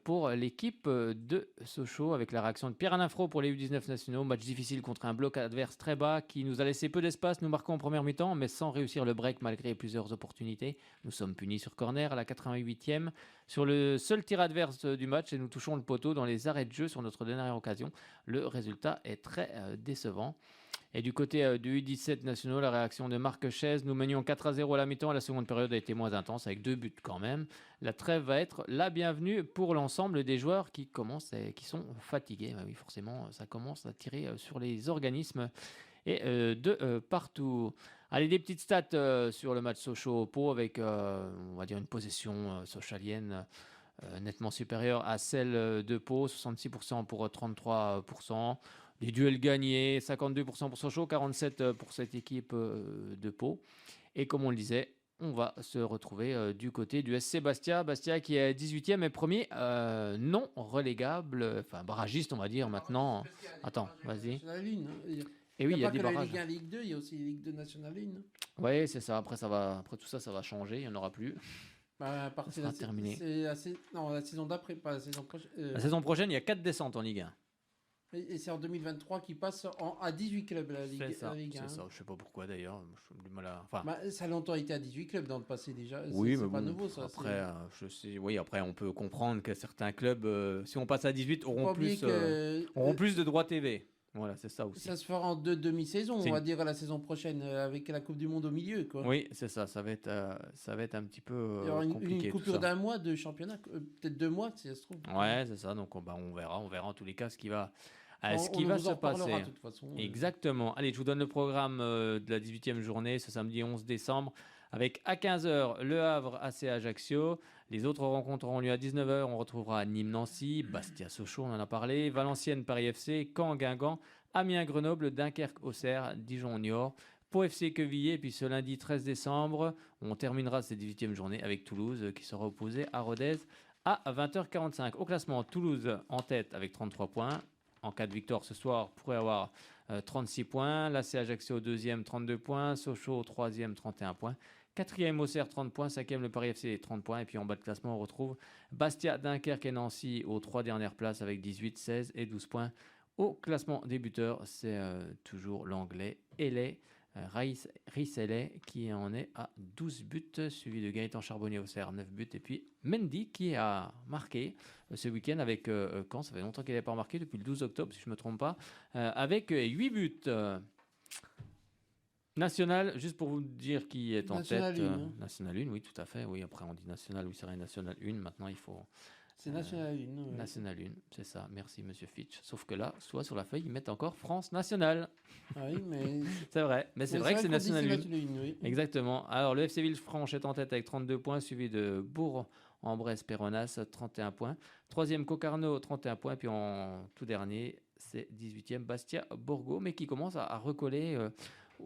pour l'équipe de Sochaux, avec la réaction de Pierre-Alain Fro pour les U19 nationaux. Match difficile contre un bloc adverse très bas qui nous a laissé peu d'espace. Nous marquons en première mi-temps, mais sans réussir le break malgré plusieurs opportunités. Nous sommes punis sur corner à la 88e sur le seul tir adverse du match et nous touchons le poteau dans les arrêts de jeu sur notre dernière occasion. Le résultat est très décevant. Et du côté du U17 nationaux, la réaction de Marc Chaise, nous menions 4-0 à la mi-temps. La seconde période a été moins intense avec 2 buts quand même. La trêve va être la bienvenue pour l'ensemble des joueurs qui qui sont fatigués. Oui, forcément, ça commence à tirer sur les organismes et de partout. Allez, des petites stats sur le match Sochaux-Pau avec, on va dire, une possession sochalienne nettement supérieure à celle de Pau, 66% pour 33%. Les duels gagnés, 52% pour Sochaux, 47% pour cette équipe de Pau. Et comme on le disait, on va se retrouver du côté du SC Bastia. Bastia qui est 18e et premier non relégable, enfin barragiste on va dire maintenant. Attends, vas-y. Et oui, il y a des barrages. Il y a Ligue 1, Ligue 2, il y a aussi Ligue 2 National 1. Oui, c'est ça. Après tout ça, ça va changer. Il n'y en aura plus. À partir de terminé. la saison d'après, pas la saison prochaine. La saison prochaine, il y a 4 descentes en Ligue 1. Et c'est en 2023 qui passe à 18 clubs la Ligue 1. C'est ça, je sais pas pourquoi d'ailleurs. Ça a longtemps été à 18 clubs dans le passé déjà. Oui, c'est mais pas bon, nouveau ça. Après, après on peut comprendre que certains clubs, si on passe à 18, auront plus de droits TV. Voilà, c'est ça aussi. Ça se fera en 2 demi-saisons, on va dire, la saison prochaine, avec la Coupe du Monde au milieu, quoi. Oui, c'est ça. Ça va être un petit peu il y aura compliqué. Une coupure d'1 mois de championnat, peut-être 2 mois, si ça se trouve. Ouais, c'est ça. Donc, on verra en tous les cas ce qui va se passer. De toute façon. Exactement. Allez, je vous donne le programme de la 18e journée, ce samedi 11 décembre, avec à 15h Le Havre, AC Ajaccio. Les autres rencontres auront lieu à 19h. On retrouvera Nîmes-Nancy, Bastia-Sochaux, on en a parlé, Valenciennes-Paris FC, Caen-Guingamp, Amiens-Grenoble, Dunkerque-Auxerre, Dijon-Niort, Pau FC Quevilly. Et puis ce lundi 13 décembre, on terminera cette 18e journée avec Toulouse qui sera opposé à Rodez à 20h45. Au classement, Toulouse en tête avec 33 points. En cas de victoire ce soir, pourrait avoir 36 points. L'AC Ajaccio 2e, 32 points. Sochaux 3e, 31 points. 4e Auxerre, 30 points. 5e le Paris FC, 30 points. Et puis en bas de classement, on retrouve Bastia, Dunkerque et Nancy aux 3 dernières places avec 18, 16 et 12 points. Au classement des buteurs, c'est toujours l'anglais Eley, Rhys Eley qui en est à 12 buts, suivi de Gaëtan Charbonnier-Auxerre, 9 buts. Et puis Mendy qui a marqué ce week-end avec Caen. Ça fait longtemps qu'il n'avait pas marqué, depuis le 12 octobre si je ne me trompe pas, avec 8 buts. National, juste pour vous dire qui est en National tête. 1, National 1, oui, tout à fait. Oui, après on dit National, oui, c'est vrai, National 1. Maintenant, il faut... C'est National 1. National 1, c'est ça. Merci, Monsieur Fitch. Sauf que là, soit sur la feuille, ils mettent encore France National. Oui, mais... c'est vrai. Mais c'est vrai que c'est National 1. Oui. Exactement. Alors, le FC Villefranche est en tête avec 32 points, suivi de Bourg-en-Bresse-Péronas, 31 points. 3e, Concarneau, 31 points. Puis en tout dernier, c'est 18e, Bastia-Borgo, mais qui commence à recoller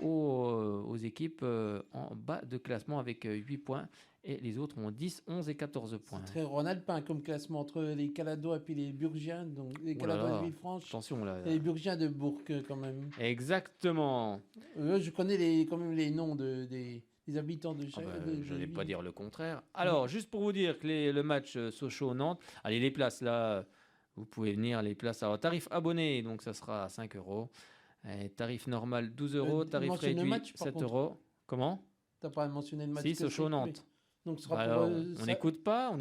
aux équipes en bas de classement avec 8 points. Et les autres ont 10, 11 et 14 points. C'est très Ronalpin comme classement entre les Caladois et puis les Burgiens. Donc les Caladois de Villefranche. Attention là. Et les Burgiens de Bourg quand même. Exactement. Je connais quand même les noms des habitants de chaque. Je n'allais pas dire le contraire. Alors, juste pour vous dire que le match Sochaux-Nantes, allez, les places là, vous pouvez venir, les places. Alors, tarif abonné, donc ça sera à 5 €. Et tarif normal 12 €, tarif réduit 7 €. Comment ? T'as pas mentionné le match. Si, Sochaux-Nantes. Donc, on n'écoute pas,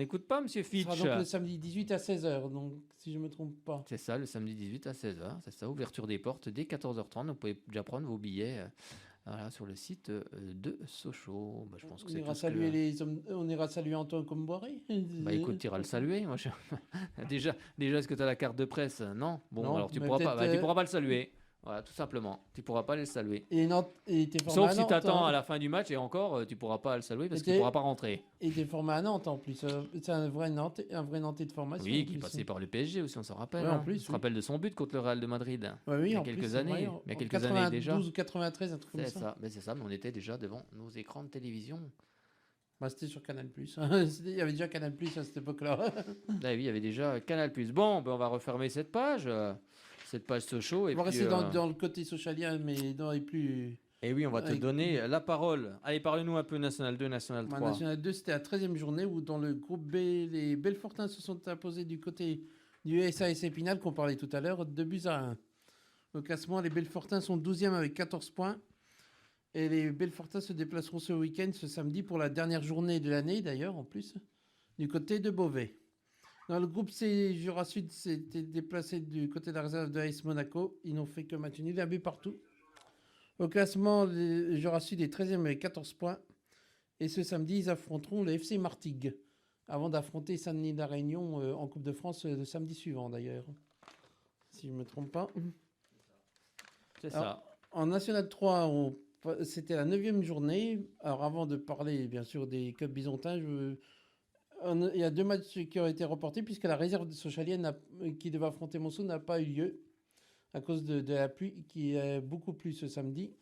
Monsieur Fitch. Ce sera donc le samedi 18 à 16h, donc si je ne me trompe pas. C'est ça, le samedi 18 à 16h, c'est ça, ouverture des portes dès 14h30. Vous pouvez déjà prendre vos billets sur le site de Sochaux. Je pense que c'est on ira saluer Antoine Comboiré. Écoute, tu iras le saluer. Moi, déjà, est-ce que tu as la carte de presse ? Non. Bon, non, alors tu pourras pas le saluer. Voilà, tout simplement. Tu ne pourras pas le saluer. Sauf si tu attends à la fin du match et encore, tu ne pourras pas le saluer parce qu'il ne pourra pas rentrer. Et tu es formé à Nantes en plus. C'est un vrai Nantais de formation. Oui, qui est passé par le PSG aussi, on s'en rappelle. Ouais, en plus, on se rappelle de son but contre le Real de Madrid. Il y a quelques années. Il y a quelques années déjà. 92 ou 93, un truc comme ça. C'est ça, mais on était déjà devant nos écrans de télévision. C'était sur Canal+. Il y avait déjà Canal+, à cette époque-là. Oui, il y avait déjà Canal+. Bon, on va refermer cette page. Cette page Sochaux. On va rester dans le côté socialien, mais dans les plus Et oui, on va te donner la parole. Allez, parle-nous un peu National 2, National 3. National 2, c'était la 13e journée où dans le groupe B, les Belfortins se sont imposés du côté du SAS Épinal qu'on parlait tout à l'heure, 2-1. Au classement, les Belfortins sont 12e avec 14 points. Et les Belfortins se déplaceront ce week-end, ce samedi, pour la dernière journée de l'année d'ailleurs, en plus, du côté de Beauvais. Dans le groupe C, Jura Sud s'était déplacé du côté de la réserve de AS Monaco. Ils n'ont fait que match nul, un but partout. Au classement, le Jura Sud est 13e avec 14 points. Et ce samedi, ils affronteront le FC Martigues, avant d'affronter Saint-Denis de la Réunion en Coupe de France le samedi suivant d'ailleurs. Si je ne me trompe pas. C'est Alors, ça. En National 3, c'était la 9e journée. Alors avant de parler bien sûr des clubs byzantins, il y a 2 matchs qui ont été reportés puisque la réserve de Sochalienne qui devait affronter Monceau n'a pas eu lieu à cause de la pluie qui est beaucoup plu ce samedi.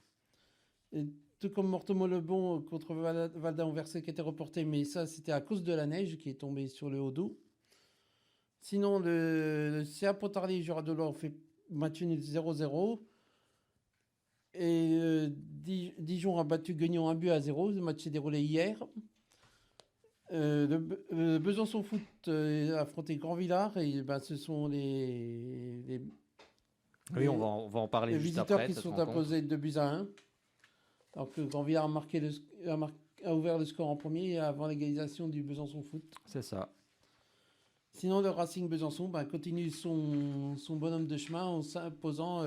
Et tout comme Morteau-Mollebon contre Valda-Anversel qui était reporté, mais ça c'était à cause de la neige qui est tombée sur le Haut-Doubs. Sinon le CA Pontarlier Jura de l'Or fait match nul 0-0. Et Dijon a battu Guignon 1-0. Le match s'est déroulé hier. Le Besançon Foot a affronté Grand-Villard. Et ce sont les on va en parler juste visiteurs après. qui se sont imposés 2-1. Alors que Grand-Villard a ouvert le score en premier avant l'égalisation du Besançon Foot. C'est ça. Sinon, le Racing Besançon continue son bonhomme de chemin en s'imposant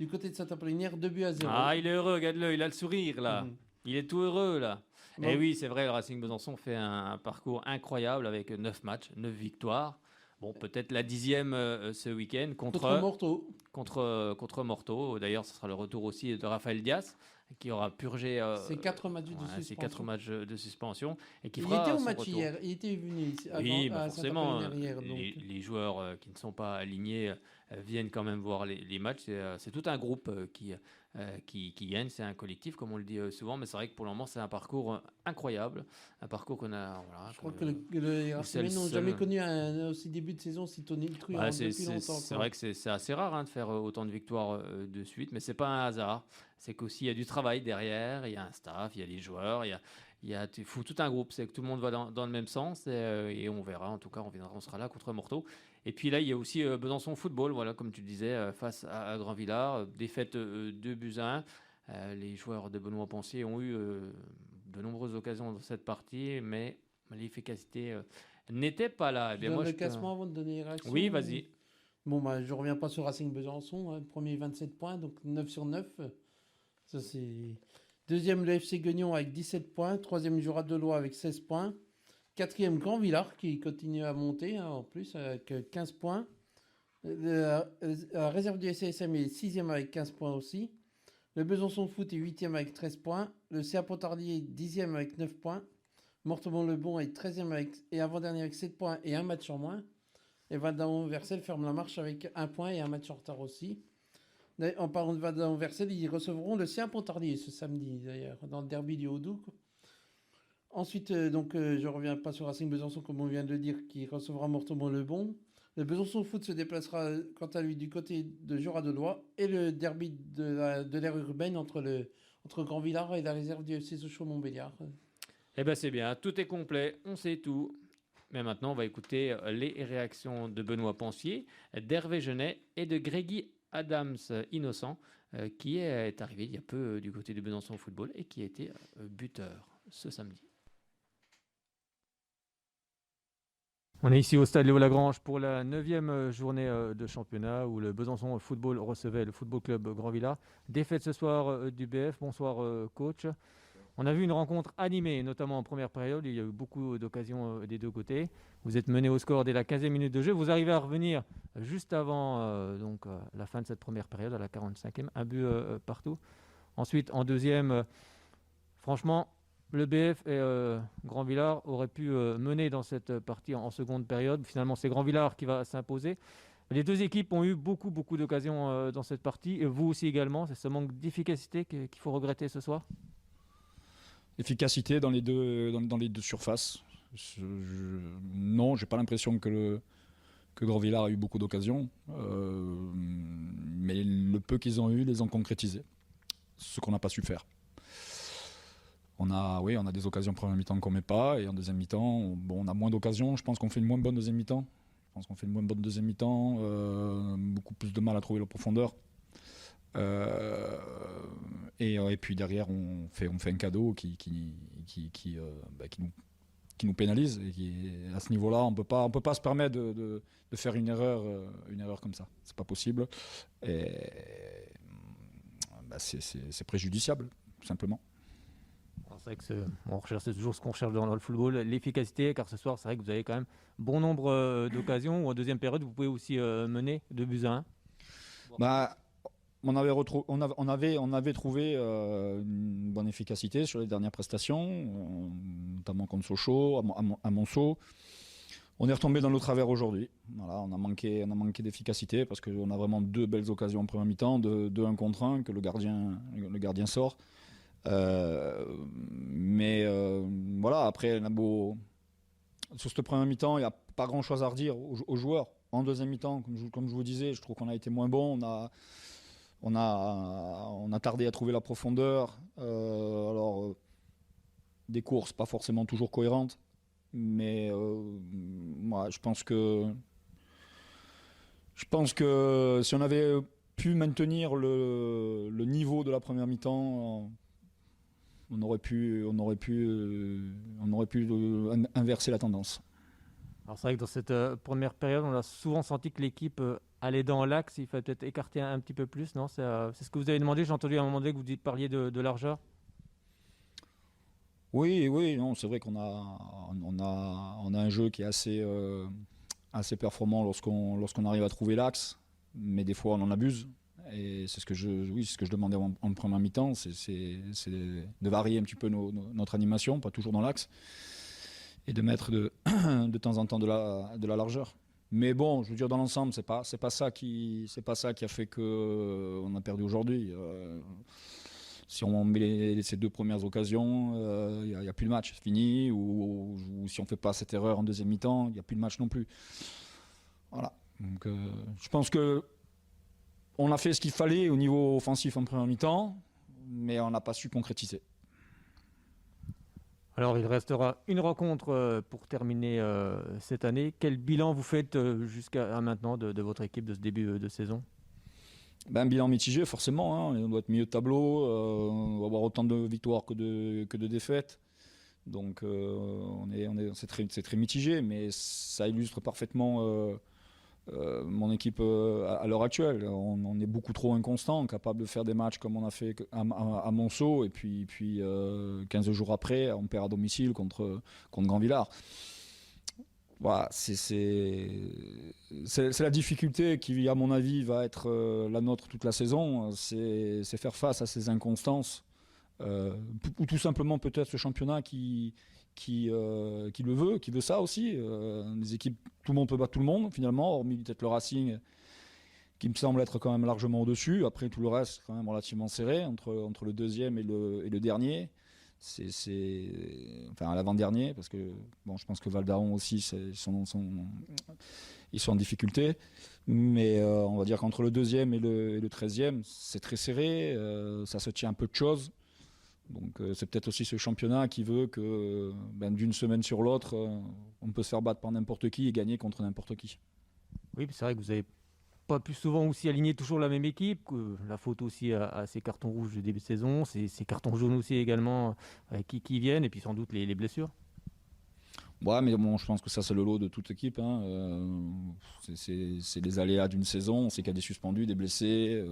du côté de Saint-Apollinaire 2-0. Ah, il est heureux, regarde-le, il a le sourire là. Il est tout heureux là. Bon. Et oui, c'est vrai, le Racing Besançon fait un parcours incroyable avec 9 matchs, 9 victoires. Bon, peut-être la 10e ce week-end contre Morteau. Contre Morteau. D'ailleurs, ce sera le retour aussi de Raphaël Dias qui aura purgé ces 4 matchs de suspension. Ces 4 matchs de suspension et qui il fera était au son match retour. hier. Il était venu ici avant, oui, à forcément. Hier, les joueurs qui ne sont pas alignés viennent quand même voir les matchs. C'est tout un groupe qui gagne. C'est un collectif, comme on le dit souvent. Mais c'est vrai que pour le moment, c'est un parcours incroyable. Un parcours qu'on a. Voilà, je crois que les Racingais n'ont jamais connu un aussi début de saison si tonitruant depuis longtemps. C'est vrai que c'est assez rare de faire autant de victoires de suite. Mais ce n'est pas un hasard. C'est qu'aussi, il y a du travail derrière. Il y a un staff, il y a des joueurs. Il faut tout un groupe. C'est que tout le monde va dans le même sens. Et on verra. En tout cas, on sera là contre Morteau. Et puis là, il y a aussi Besançon Football, voilà, comme tu disais, face à Grand-Villard. Défaite 2-1. Les joueurs de Benoît Pensier ont eu de nombreuses occasions dans cette partie, mais l'efficacité n'était pas là. Je donne le classement avant de donner les réactions. Oui, vas-y. Bon, je ne reviens pas sur Racing Besançon. Premier 27 points, donc 9 sur 9. Ça, c'est... Deuxième, le FC Guignon avec 17 points. Troisième, Jura de l'Oie avec 16 points. Quatrième, Grand-Villard qui continue à monter en plus avec 15 points. La réserve du SASM est 6e avec 15 points aussi. Le Besançon Foot est 8e avec 13 points. Le CA Pontarlier est 10e avec 9 points. Morteau-Bon-le-Bon est 13e et avant-dernier avec 7 points et un match en moins. Et Valda-Anversel ferme la marche avec 1 point et un match en retard aussi. En parlant de Valda-Anversel, ils recevront le CA Pontarlier ce samedi d'ailleurs, dans le derby du Haut-Doubs. Ensuite, je ne reviens pas sur Racing Besançon, comme on vient de le dire, qui recevra Morteau-Bon-le-Bon. Le Besançon Foot se déplacera quant à lui du côté de Jura de l'Oie et le derby de l'aire urbaine entre Grand-Villard et la réserve du FC Sochaux-Montbéliard. Eh bien, c'est bien, tout est complet, on sait tout. Mais maintenant, on va écouter les réactions de Benoît Pensier, d'Hervé Genet et de Grégy Adams Innocent, qui est arrivé il y a peu du côté de Besançon Football et qui a été buteur ce samedi. On est ici au stade Léo Lagrange pour la 9e journée de championnat où le Besançon Football recevait le Football Club Grand-Villard. Défaite ce soir du BF. Bonsoir coach. On a vu une rencontre animée, notamment en première période. Il y a eu beaucoup d'occasions des deux côtés. Vous êtes mené au score dès la 15e minute de jeu. Vous arrivez à revenir juste avant la fin de cette première période, à la 45e. Un but partout. Ensuite, en deuxième, franchement, le BF et Grand-Villard auraient pu mener dans cette partie en seconde période. Finalement, c'est Grand-Villard qui va s'imposer. Les deux équipes ont eu beaucoup d'occasions dans cette partie. Et vous aussi également. C'est ce manque d'efficacité qu'il faut regretter ce soir. Efficacité dans les deux surfaces. Non, j'ai pas l'impression que Grand-Villard a eu beaucoup d'occasions. Mais le peu qu'ils ont eu, les ont concrétisés. ce qu'on n'a pas su faire. On a des occasions en première mi-temps qu'on ne met pas, et en deuxième mi-temps, on a moins d'occasions. Je pense qu'on fait une moins bonne deuxième mi-temps. Beaucoup plus de mal à trouver la profondeur. Et puis derrière, on fait un cadeau qui nous pénalise. Et à ce niveau-là, on peut pas se permettre de faire une erreur comme ça. C'est pas possible. Et c'est préjudiciable, tout simplement. C'est vrai que c'est toujours ce qu'on recherche dans le football, l'efficacité, car ce soir, c'est vrai que vous avez quand même bon nombre d'occasions. Ou en deuxième période, vous pouvez aussi mener 2-1. On avait trouvé une bonne efficacité sur les dernières prestations, notamment contre Sochaux, à Monceau. On est retombé dans le travers aujourd'hui. Voilà, on a manqué d'efficacité parce qu'on a vraiment 2 belles occasions en première mi-temps, de 1 contre 1 que le gardien sort. Voilà, après, sur cette première mi-temps, il n'y a pas grand-chose à redire aux joueurs. En deuxième mi-temps, comme je vous disais, je trouve qu'on a été moins bon. On a tardé à trouver la profondeur. Des courses pas forcément toujours cohérentes. Mais je pense que si on avait pu maintenir le niveau de la première mi-temps, on aurait pu inverser la tendance. Alors c'est vrai que dans cette première période, on a souvent senti que l'équipe allait dans l'axe. Il fallait peut-être écarter un petit peu plus, non ? C'est ce que vous avez demandé. J'ai entendu à un moment donné que vous parliez de largeur. Oui, non, c'est vrai qu'on a un jeu qui est assez performant lorsqu'on arrive à trouver l'axe, mais des fois on en abuse. Et c'est ce que je demandais en première mi-temps, c'est de varier un petit peu notre animation, pas toujours dans l'axe, et de mettre de temps en temps de la largeur. Mais bon, je veux dire, dans l'ensemble, c'est pas ça qui a fait qu'on a perdu aujourd'hui. Si on met ces 2 premières occasions, il n'y a plus de match, c'est fini. Ou si on ne fait pas cette erreur en deuxième mi-temps, il n'y a plus de match non plus. Voilà. Donc, je pense qu'on a fait ce qu'il fallait au niveau offensif en première mi-temps, mais on n'a pas su concrétiser. Alors, il restera une rencontre pour terminer cette année. Quel bilan vous faites jusqu'à maintenant de votre équipe de ce début de saison ? Un bilan mitigé, forcément. On doit être milieu de tableau. On va avoir autant de victoires que de défaites. Donc, c'est très mitigé, mais ça illustre parfaitement mon équipe à l'heure actuelle. On est beaucoup trop inconstant, capable de faire des matchs comme on a fait à Monceau, et puis 15 jours après, on perd à domicile contre Grandvillars. Voilà, c'est la difficulté qui, à mon avis, va être la nôtre toute la saison. C'est faire face à ces inconstances, ou tout simplement peut-être ce championnat qui veut ça aussi. Les équipes, tout le monde peut battre tout le monde finalement, hormis peut-être le Racing qui me semble être quand même largement au-dessus. Après tout le reste quand même relativement serré entre le deuxième et le dernier. Enfin à l'avant-dernier, parce que bon, je pense que Val d'Aron aussi ils sont en difficulté, mais on va dire qu'entre le deuxième et le 13e c'est très serré, ça se tient un peu de choses. Donc c'est peut-être aussi ce championnat qui veut que d'une semaine sur l'autre, on peut se faire battre par n'importe qui et gagner contre n'importe qui. Oui, c'est vrai que vous n'avez pas pu souvent aussi aligner toujours la même équipe. La faute aussi à ces cartons rouges du début de saison, ces cartons jaunes aussi également qui viennent, et puis sans doute les blessures. Ouais, mais bon, je pense que ça c'est le lot de toute équipe. C'est les aléas d'une saison. On sait qu'il y a des suspendus, des blessés.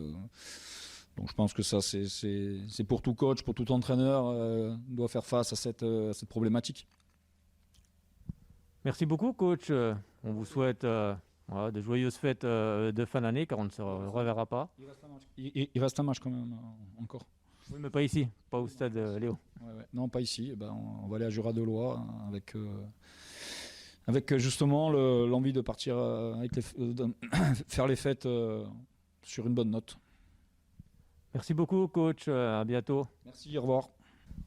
Donc je pense que ça, c'est pour tout coach, pour tout entraîneur, doit faire face à cette problématique. Merci beaucoup, coach. On vous souhaite de joyeuses fêtes de fin d'année, car on ne se reverra pas. Il reste un match quand même, encore. Oui, mais pas ici, pas au stade Léo. Ouais. Non, pas ici. On va aller à Jura-de-Loie avec justement l'envie de partir faire les fêtes sur une bonne note. Merci beaucoup, coach. À bientôt. Merci, au revoir.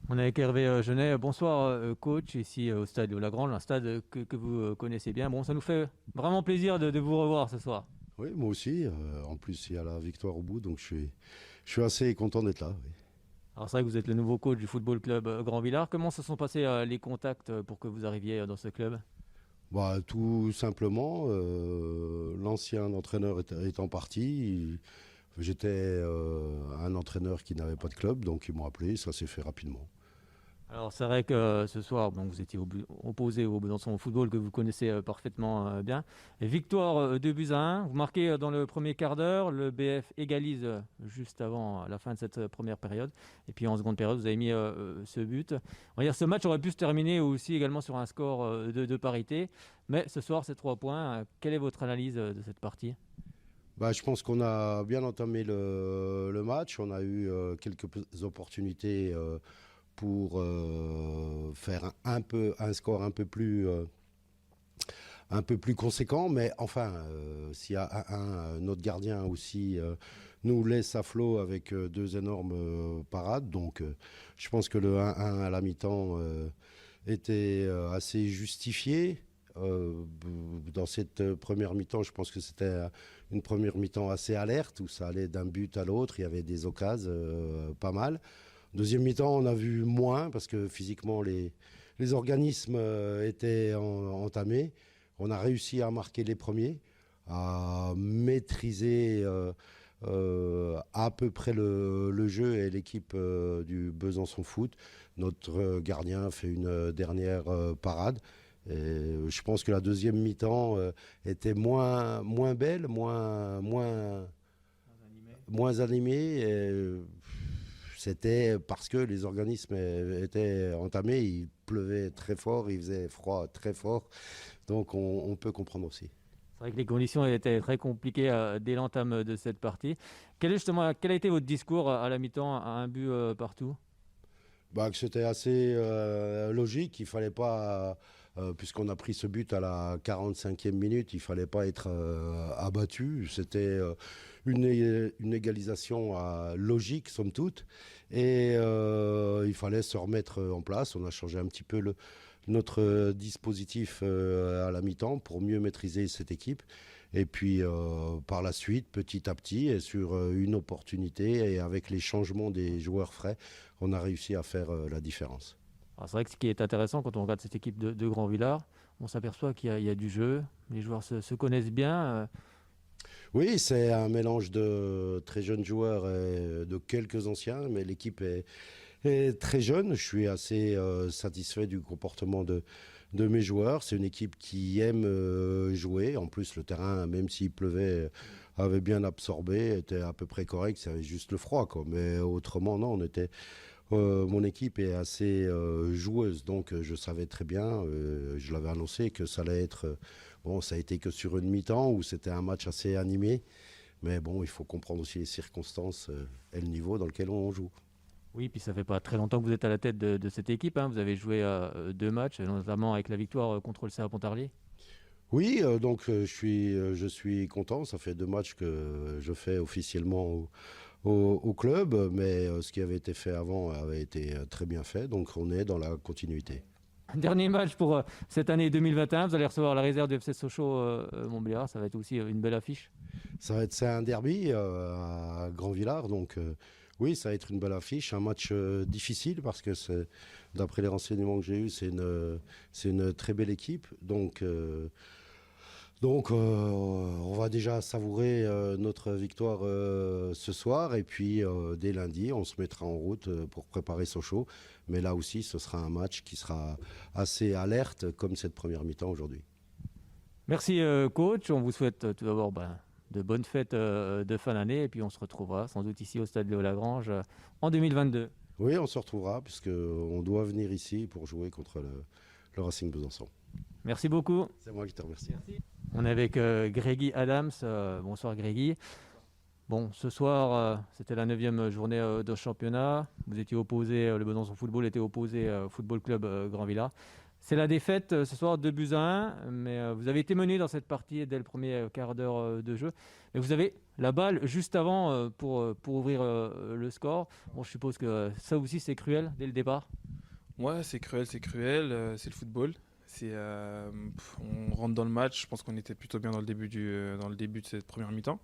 On est avec Hervé Genet. Bonsoir, coach, ici au stade de Lagrange, un stade que vous connaissez bien. Bon, ça nous fait vraiment plaisir de vous revoir ce soir. Oui, moi aussi. En plus, il y a la victoire au bout, donc je suis assez content d'être là. Oui. Alors c'est vrai que vous êtes le nouveau coach du football club Grand Villard. Comment se sont passés les contacts pour que vous arriviez dans ce club? Tout simplement, l'ancien entraîneur étant parti, j'étais un entraîneur qui n'avait pas de club, donc ils m'ont appelé, ça s'est fait rapidement. Alors c'est vrai que ce soir, vous étiez opposé au Besançon Football que vous connaissez parfaitement bien. Et victoire 2-1, vous marquez dans le premier quart d'heure, le BF égalise juste avant la fin de cette première période. Et puis en seconde période, vous avez mis ce but. On va dire ce match aurait pu se terminer aussi également sur un score de parité. Mais ce soir, c'est 3 points. Quelle est votre analyse de cette partie ? Je pense qu'on a bien entamé le match. On a eu quelques opportunités pour faire un score un peu plus conséquent, mais enfin, s'il y a notre gardien aussi nous laisse à flot avec 2 énormes parades, donc je pense que le 1-1 à la mi-temps était assez justifié. Dans cette première mi-temps, je pense que c'était une première mi-temps assez alerte, où ça allait d'un but à l'autre, il y avait des occasions pas mal. Deuxième mi-temps, on a vu moins parce que physiquement, les organismes étaient entamés. On a réussi à marquer les premiers, à maîtriser à peu près le jeu et l'équipe du Besançon Foot. Notre gardien fait une dernière parade. Et je pense que la deuxième mi-temps était moins belle, moins animée. C'était parce que les organismes étaient entamés, il pleuvait très fort, il faisait froid très fort, donc on peut comprendre aussi. C'est vrai que les conditions étaient très compliquées dès l'entame de cette partie. Quel a été votre discours à la mi-temps, à un but partout ? Que c'était assez logique, il ne fallait pas, puisqu'on a pris ce but à la 45e minute, il ne fallait pas être abattu. C'était une égalisation logique, somme toute. Et il fallait se remettre en place. On a changé un petit peu notre dispositif à la mi-temps pour mieux maîtriser cette équipe. Et puis par la suite, petit à petit, et sur une opportunité et avec les changements des joueurs frais, on a réussi à faire la différence. Alors c'est vrai que ce qui est intéressant quand on regarde cette équipe de Grand Villard, on s'aperçoit qu'il y a du jeu, les joueurs se connaissent bien. Oui, c'est un mélange de très jeunes joueurs et de quelques anciens, mais l'équipe est très jeune. Je suis assez satisfait du comportement de mes joueurs. C'est une équipe qui aime jouer. En plus, le terrain, même s'il pleuvait, avait bien absorbé, était à peu près correct. C'est juste le froid, quoi. Mais autrement, non, mon équipe est assez joueuse. Donc, je savais très bien, je l'avais annoncé, que ça allait être... ça a été que sur une mi-temps où c'était un match assez animé. Mais bon, il faut comprendre aussi les circonstances et le niveau dans lequel on joue. Oui, puis ça fait pas très longtemps que vous êtes à la tête de cette équipe. Vous avez joué 2 matchs, notamment avec la victoire contre le CA Pontarlier. Oui, donc je suis content. Ça fait 2 matchs que je fais officiellement au club. Mais ce qui avait été fait avant avait été très bien fait. Donc on est dans la continuité. Dernier match pour cette année 2021. Vous allez recevoir la réserve du FC Sochaux Montbéliard. Ça va être aussi une belle affiche. C'est un derby à Grand Villard. Donc oui, ça va être une belle affiche. Un match difficile parce que d'après les renseignements que j'ai eus, c'est une très belle équipe. Donc on va déjà savourer notre victoire ce soir. Et puis dès lundi, on se mettra en route pour préparer Sochaux. Mais là aussi, ce sera un match qui sera assez alerte comme cette première mi-temps aujourd'hui. Merci coach. On vous souhaite tout d'abord de bonnes fêtes de fin d'année. Et puis on se retrouvera sans doute ici au Stade Léo-Lagrange en 2022. Oui, on se retrouvera puisqu'on doit venir ici pour jouer contre le Racing Besançon. Merci beaucoup. C'est moi qui te remercie. Merci. On est avec Grégy Adams. Bonsoir Grégy. Bon, ce soir, c'était la 9e journée de championnat. Vous étiez opposé, le Besançon Football était opposé au Football Club Grand Villard. C'est la défaite ce soir 2-1, mais vous avez été mené dans cette partie dès le premier quart d'heure de jeu. Mais vous avez la balle juste avant pour ouvrir le score. Bon, je suppose que ça aussi c'est cruel dès le départ. Ouais, c'est cruel, c'est le football. On rentre dans le match, je pense qu'on était plutôt bien dans le début de cette première mi-temps.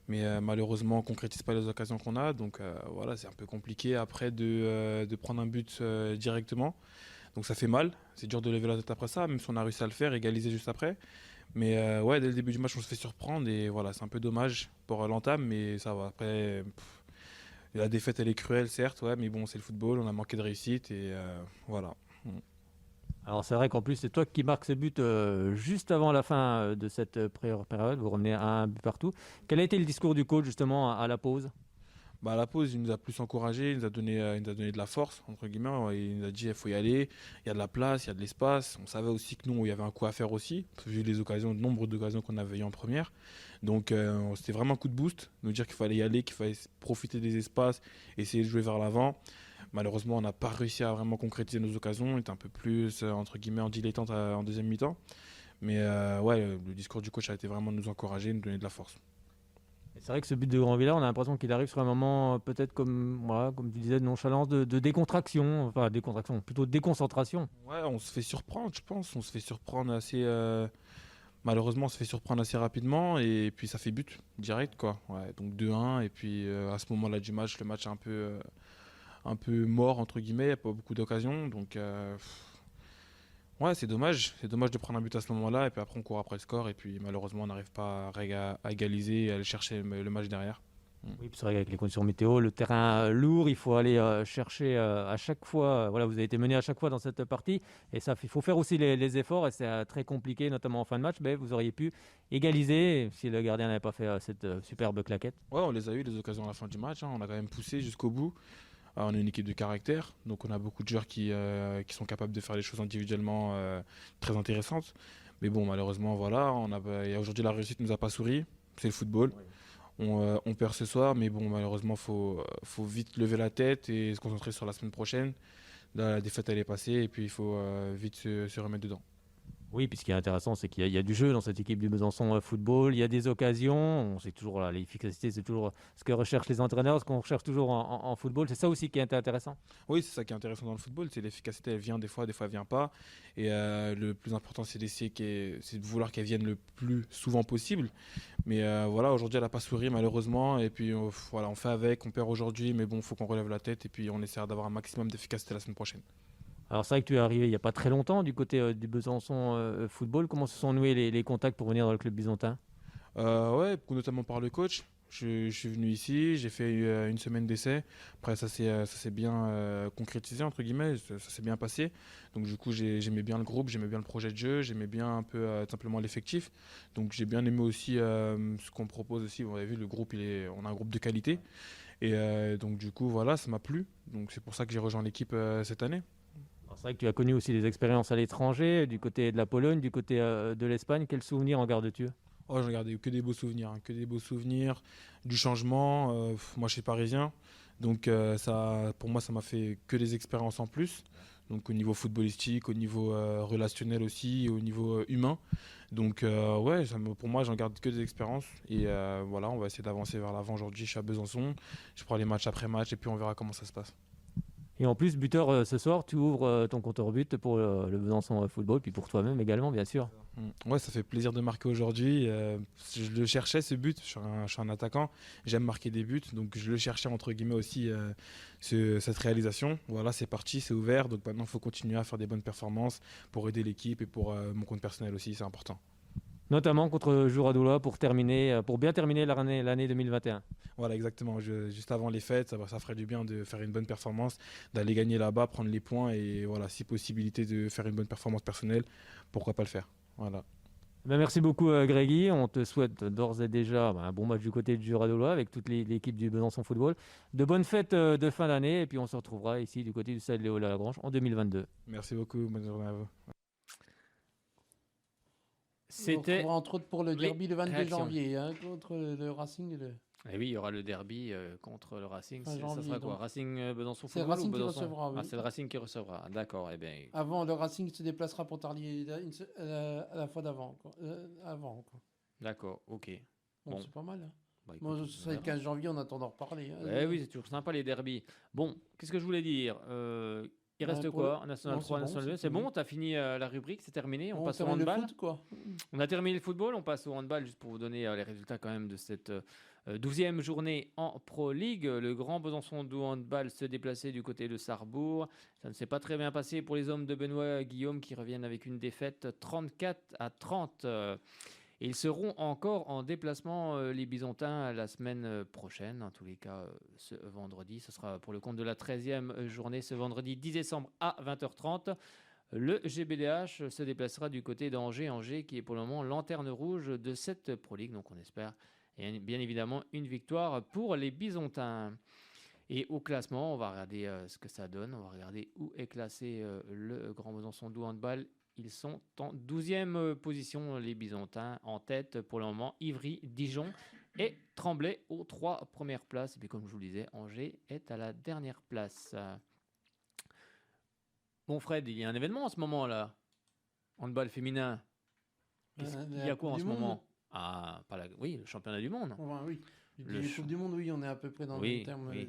Mais malheureusement, on ne concrétise pas les occasions qu'on a. Donc voilà, c'est un peu compliqué après de prendre un but directement. Donc ça fait mal. C'est dur de lever la tête après ça, même si on a réussi à le faire, égaliser juste après. Mais ouais, dès le début du match, on se fait surprendre. Et voilà, c'est un peu dommage pour l'entame, mais ça va. Après, la défaite, elle est cruelle, certes, ouais, mais bon, c'est le football. On a manqué de réussite et voilà. Alors c'est vrai qu'en plus c'est toi qui marques ce but juste avant la fin de cette première période, vous revenez à un but partout. Quel a été le discours du coach justement à la pause? Bah, à la pause, il nous a plus encouragé, il nous a donné de la force, entre guillemets. Il nous a dit il faut y aller, il y a de la place, il y a de l'espace. On savait aussi que nous, il y avait un coup à faire aussi, vu les occasions, le nombre d'occasions qu'on avait eues en première. Donc c'était vraiment un coup de boost, nous dire qu'il fallait y aller, qu'il fallait profiter des espaces, essayer de jouer vers l'avant. Malheureusement, on n'a pas réussi à vraiment concrétiser nos occasions. On était un peu plus, entre guillemets, en dilettante en deuxième mi-temps. Mais ouais, le discours du coach a été vraiment de nous encourager, de nous donner de la force. C'est vrai que ce but de Grandvillard, on a l'impression qu'il arrive sur un moment peut-être comme tu disais, de nonchalance, de décontraction, enfin décontraction, plutôt de déconcentration. Ouais, on se fait surprendre, je pense. On se fait surprendre assez... Malheureusement, on se fait surprendre assez rapidement et puis ça fait but direct, quoi. Ouais, donc 2-1 et puis à ce moment-là du match, le match est un peu mort, entre guillemets, il n'y a pas beaucoup d'occasions. Donc, ouais, c'est dommage. C'est dommage de prendre un but à ce moment-là. Et puis après, on court après le score. Et puis malheureusement, on n'arrive pas à égaliser et à aller chercher le match derrière. Oui, c'est vrai qu'avec les conditions météo, le terrain lourd, il faut aller chercher à chaque fois. Voilà, vous avez été mené à chaque fois dans cette partie. Et ça, il faut faire aussi les efforts. Et c'est très compliqué, notamment en fin de match. Mais vous auriez pu égaliser si le gardien n'avait pas fait cette superbe claquette. Ouais, on les a eu, les occasions à la fin du match. On a quand même poussé jusqu'au bout. On est une équipe de caractère, donc on a beaucoup de joueurs qui sont capables de faire les choses individuellement très intéressantes. Mais bon, malheureusement, voilà, aujourd'hui la réussite ne nous a pas souri. C'est le football. Oui. On perd ce soir, mais bon, malheureusement, faut vite lever la tête et se concentrer sur la semaine prochaine. Là, la défaite, elle est passée et puis il faut vite se remettre dedans. Oui, puis ce qui est intéressant, c'est qu'il y a du jeu dans cette équipe du Besançon Football. Il y a des occasions. On sait toujours l'efficacité, c'est toujours ce que recherchent les entraîneurs, ce qu'on recherche toujours en football. C'est ça aussi qui est intéressant. Oui, c'est ça qui est intéressant dans le football. C'est l'efficacité, elle vient des fois elle vient pas. Et le plus important, c'est d'essayer c'est de vouloir qu'elle vienne le plus souvent possible. Mais voilà, aujourd'hui, elle n'a pas souri malheureusement. Et puis voilà, on fait avec, on perd aujourd'hui, mais bon, il faut qu'on relève la tête et puis on essaiera d'avoir un maximum d'efficacité la semaine prochaine. Alors c'est vrai que tu es arrivé il n'y a pas très longtemps du côté du Besançon Football. Comment se sont noués les contacts pour venir dans le club byzantin? Ouais, notamment par le coach. Je suis venu ici, j'ai fait une semaine d'essai. Après, ça s'est bien concrétisé, entre guillemets, ça s'est bien passé. Donc du coup, j'aimais bien le groupe, j'aimais bien le projet de jeu, j'aimais bien un peu simplement l'effectif. Donc j'ai bien aimé aussi ce qu'on propose aussi. Vous avez vu, le groupe, on a un groupe de qualité. Et donc du coup, voilà, ça m'a plu. Donc c'est pour ça que j'ai rejoint l'équipe cette année. C'est vrai que tu as connu aussi des expériences à l'étranger, du côté de la Pologne, du côté de l'Espagne. Quels souvenirs en gardes-tu? Oh, j'en gardais que des beaux souvenirs, que des beaux souvenirs, du changement. Moi, je suis parisien, donc pour moi, ça m'a fait que des expériences en plus. Donc au niveau footballistique, au niveau relationnel aussi, au niveau humain. Donc ouais, pour moi, j'en garde que des expériences. Et voilà, on va essayer d'avancer vers l'avant aujourd'hui. Je suis à Besançon, je prends les matchs après match et puis on verra comment ça se passe. Et en plus, buteur ce soir, tu ouvres ton compteur but pour le Besançon Football, puis pour toi-même également, bien sûr. Ouais, ça fait plaisir de marquer aujourd'hui. Je le cherchais, ce but. Je suis un attaquant. J'aime marquer des buts. Donc, je le cherchais, entre guillemets, aussi, cette réalisation. Voilà, c'est parti, c'est ouvert. Donc, maintenant, il faut continuer à faire des bonnes performances pour aider l'équipe et pour mon compte personnel aussi. C'est important. Notamment contre Juradoula pour bien terminer l'année 2021. Voilà, exactement. Juste avant les fêtes, ça ferait du bien de faire une bonne performance, d'aller gagner là-bas, prendre les points et voilà, si possibilité de faire une bonne performance personnelle, pourquoi pas le faire. Voilà. Merci beaucoup Grégy. On te souhaite d'ores et déjà un bon match du côté de Juradoula avec toute l'équipe du Besançon Football. De bonnes fêtes de fin d'année et puis on se retrouvera ici du côté du stade Léo Lagrange en 2022. Merci beaucoup. Bonne journée à vous. C'était entre autres pour le derby le 22 janvier contre le Racing. Et oui, il y aura le derby contre le Racing. Ça sera quoi? Racing Besançon Football. C'est le Racing qui recevra. Oui. C'est le Racing qui recevra. D'accord. Eh bien. Avant, le Racing se déplacera pour Tarlier à la fois d'avant. Avant. D'accord. Ok. Bon, c'est pas mal. Hein. Bon, c'est le 15 janvier, on attend d'en reparler. Oui, c'est toujours sympa les derbys. Bon, qu'est-ce que je voulais dire Il reste quoi? National 3, National 2. C'est bon, tu as fini la rubrique, c'est terminé. On passe au handball. Le foot, quoi. On a terminé le football, on passe au handball juste pour vous donner les résultats quand même de cette 12e journée en Pro League. Le Grand Besançon de handball se déplaçait du côté de Sarrebourg. Ça ne s'est pas très bien passé pour les hommes de Benoît Guillaume qui reviennent avec une défaite 34-30. Ils seront encore en déplacement, les Bisontins, la semaine prochaine. En tous les cas, ce vendredi, ce sera pour le compte de la 13e journée, ce vendredi 10 décembre à 20h30. Le GBDH se déplacera du côté d'Angers. Angers qui est pour le moment lanterne rouge de cette Pro League. Donc on espère bien évidemment une victoire pour les Bisontins. Et au classement, on va regarder ce que ça donne. On va regarder où est classé le Grand Besançon de handball. Ils sont en 12e position, les Bisontins. En tête, pour le moment, Ivry, Dijon et Tremblay aux 3 premières places. Et puis, comme je vous le disais, Angers est à la dernière place. Bon, Fred, il y a un événement en ce moment-là. Handball féminin. Il y a quoi en ce moment? Ah, oui, le championnat du monde. Enfin, oui. Le Coupe du monde, oui, on est à peu près dans le terme. Oui.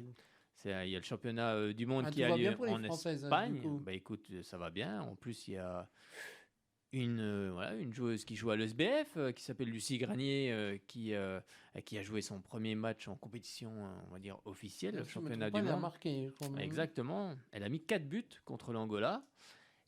Il y a le championnat du monde qui a lieu en Espagne. Bah, écoute, ça va bien. En plus, il y a une joueuse qui joue à l'ESBF qui s'appelle Lucie Granier qui a joué son premier match en compétition, on va dire officielle, le championnat du monde. Elle a marqué. Exactement. Elle a mis 4 buts contre l'Angola.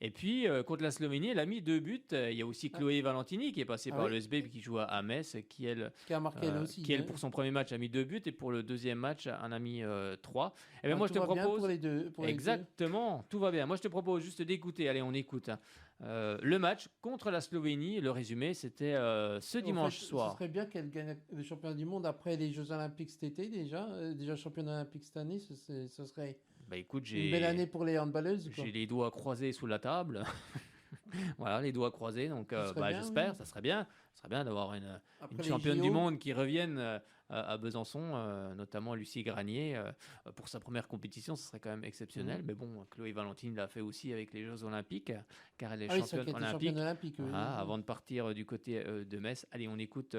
Et puis, contre la Slovénie, elle a mis 2 buts. Il y a aussi Chloé Valentini qui est passée par l'ESB qui joue à Metz, qui a marqué elle aussi. Qui, elle, pour son premier match, a mis 2 buts et pour le deuxième match, en a mis 3. Et bien, moi, je te propose. Pour les deux, exactement, tout va bien. Moi, je te propose juste d'écouter. Allez, on écoute. Le match contre la Slovénie, le résumé, c'était ce dimanche soir. Ce serait bien qu'elle gagne le championnat du monde après les Jeux Olympiques cet été, déjà championnat olympique cette année, ce serait. Bah écoute, une belle année pour les handballeuses. J'ai les doigts croisés sous la table. Voilà, les doigts croisés. Donc, j'espère, ça serait bien. Ça serait bien d'avoir une championne du monde qui revienne à Besançon, notamment Lucie Granier. Pour sa première compétition, ce serait quand même exceptionnel. Mais bon, Chloé Valentine l'a fait aussi avec les Jeux Olympiques, car elle est championne olympique. Avant de partir du côté de Metz. Allez, on écoute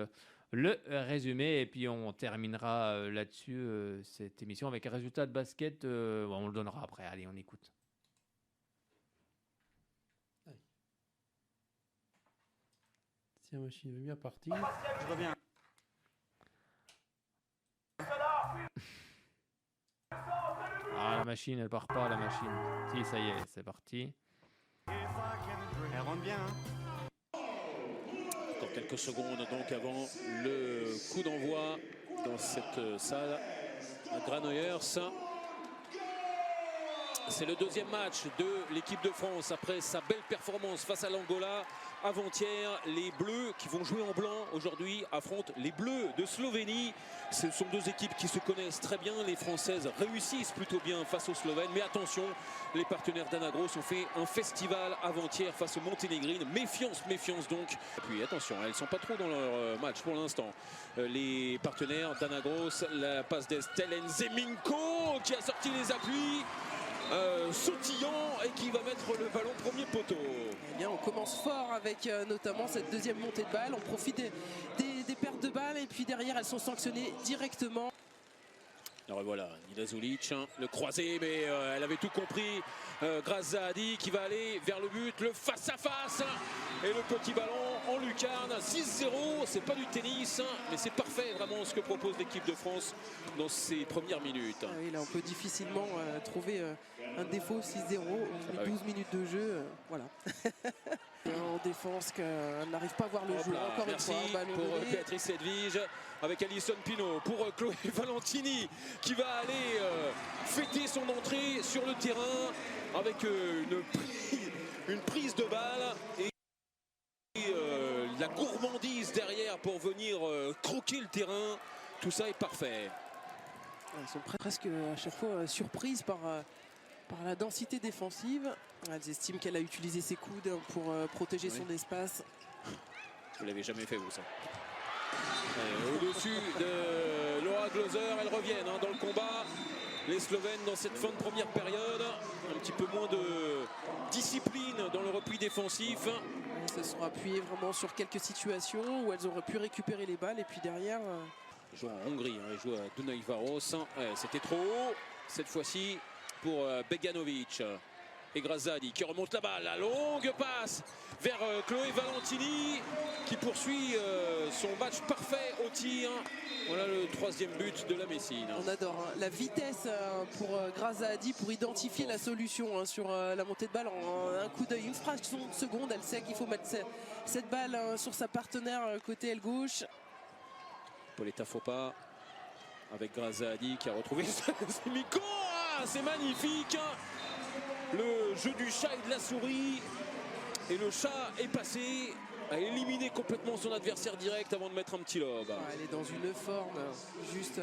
le résumé et puis on terminera là-dessus cette émission avec un résultat de basket. On le donnera après. Allez, on écoute. Si la machine veut bien partir. Je reviens. Ah, la machine, elle part pas, la machine. Si, ça y est, c'est parti. Elle rentre bien, hein. Dans quelques secondes, donc, avant le coup d'envoi dans cette salle à Granollers. C'est le deuxième match de l'équipe de France après sa belle performance face à l'Angola avant-hier. Les Bleus qui vont jouer en blanc aujourd'hui affrontent les Bleus de Slovénie. Ce sont deux équipes qui se connaissent très bien. Les Françaises réussissent plutôt bien face aux Slovènes. Mais attention, les partenaires d'Anagros ont fait un festival avant-hier face aux Monténégrines. Méfiance, méfiance donc. Et puis attention, elles ne sont pas trop dans leur match pour l'instant. Les partenaires d'Anagros, la passe d'Estelle Nzeminko qui a sorti les appuis. Sautillant et qui va mettre le ballon premier poteau. Eh bien, on commence fort avec notamment cette deuxième montée de balle. On profite des pertes de balles et puis derrière elles sont sanctionnées directement. Alors voilà, Nina Zulic, le croisé, mais elle avait tout compris. Grâce Zahadi qui va aller vers le but, le face-à-face et le petit ballon en lucarne. 6-0, c'est pas du tennis, mais c'est parfait vraiment ce que propose l'équipe de France dans ses premières minutes. Ah oui, là on peut difficilement trouver un défaut. 6-0, 12 minutes de jeu, voilà. En défense, qu'elle n'arrive pas à voir le jeu. Encore merci une fois, pour Béatrice Edwige avec Alison Pinault, pour Chloé Valentini qui va aller fêter son entrée sur le terrain avec une prise de balle et la gourmandise derrière pour venir croquer le terrain. Tout ça est parfait. Elles sont presque à chaque fois surprises par la densité défensive. Elles estiment qu'elle a utilisé ses coudes pour protéger son espace. Vous l'avez jamais fait, vous, ça. Au-dessus de Laura Glauser, elles reviennent dans le combat. Les Slovènes dans cette fin de première période. Un petit peu moins de discipline dans le repli défensif. Elles se sont appuyées vraiment sur quelques situations où elles auraient pu récupérer les balles. Et puis derrière... Elles jouent en Hongrie, elles jouent à Dunaj Varos. C'était trop haut cette fois-ci pour Beganovic. Et Grazadi qui remonte la balle, la longue passe vers Chloé Valentini qui poursuit son match parfait au tir. Voilà le 3e but de la Messine. On adore hein, la vitesse pour Grazadi pour identifier la solution hein, sur la montée de balle en un coup d'œil, une fraction de seconde. Elle sait qu'il faut mettre cette balle sur sa partenaire côté aile gauche. Pauletta Fopa avec Grazadi qui a retrouvé Miko. Ah, c'est magnifique. Le jeu du chat et de la souris. Et le chat est passé à éliminer complètement son adversaire direct avant de mettre un petit lob. Elle est dans une forme juste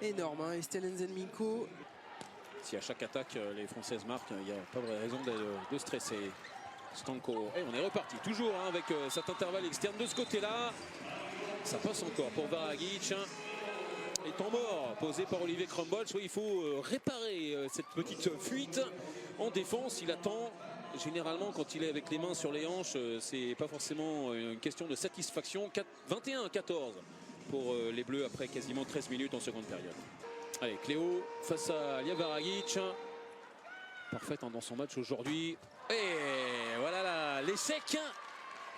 énorme, hein, Estelle Nzenminko. Si à chaque attaque les Françaises marquent, il n'y a pas vraie raison de stresser. Stanko, et on est reparti toujours hein, avec cet intervalle externe de ce côté-là. Ça passe encore pour Varagic. Et temps mort posé par Olivier Krumbolz. Oui, il faut réparer cette petite fuite en défense. Il attend. Généralement, quand il est avec les mains sur les hanches, c'est pas forcément une question de satisfaction. 21-14 pour les Bleus après quasiment 13 minutes en seconde période. Allez, Cléo face à Lia Varagic. Parfaite dans son match aujourd'hui. Et voilà l'échec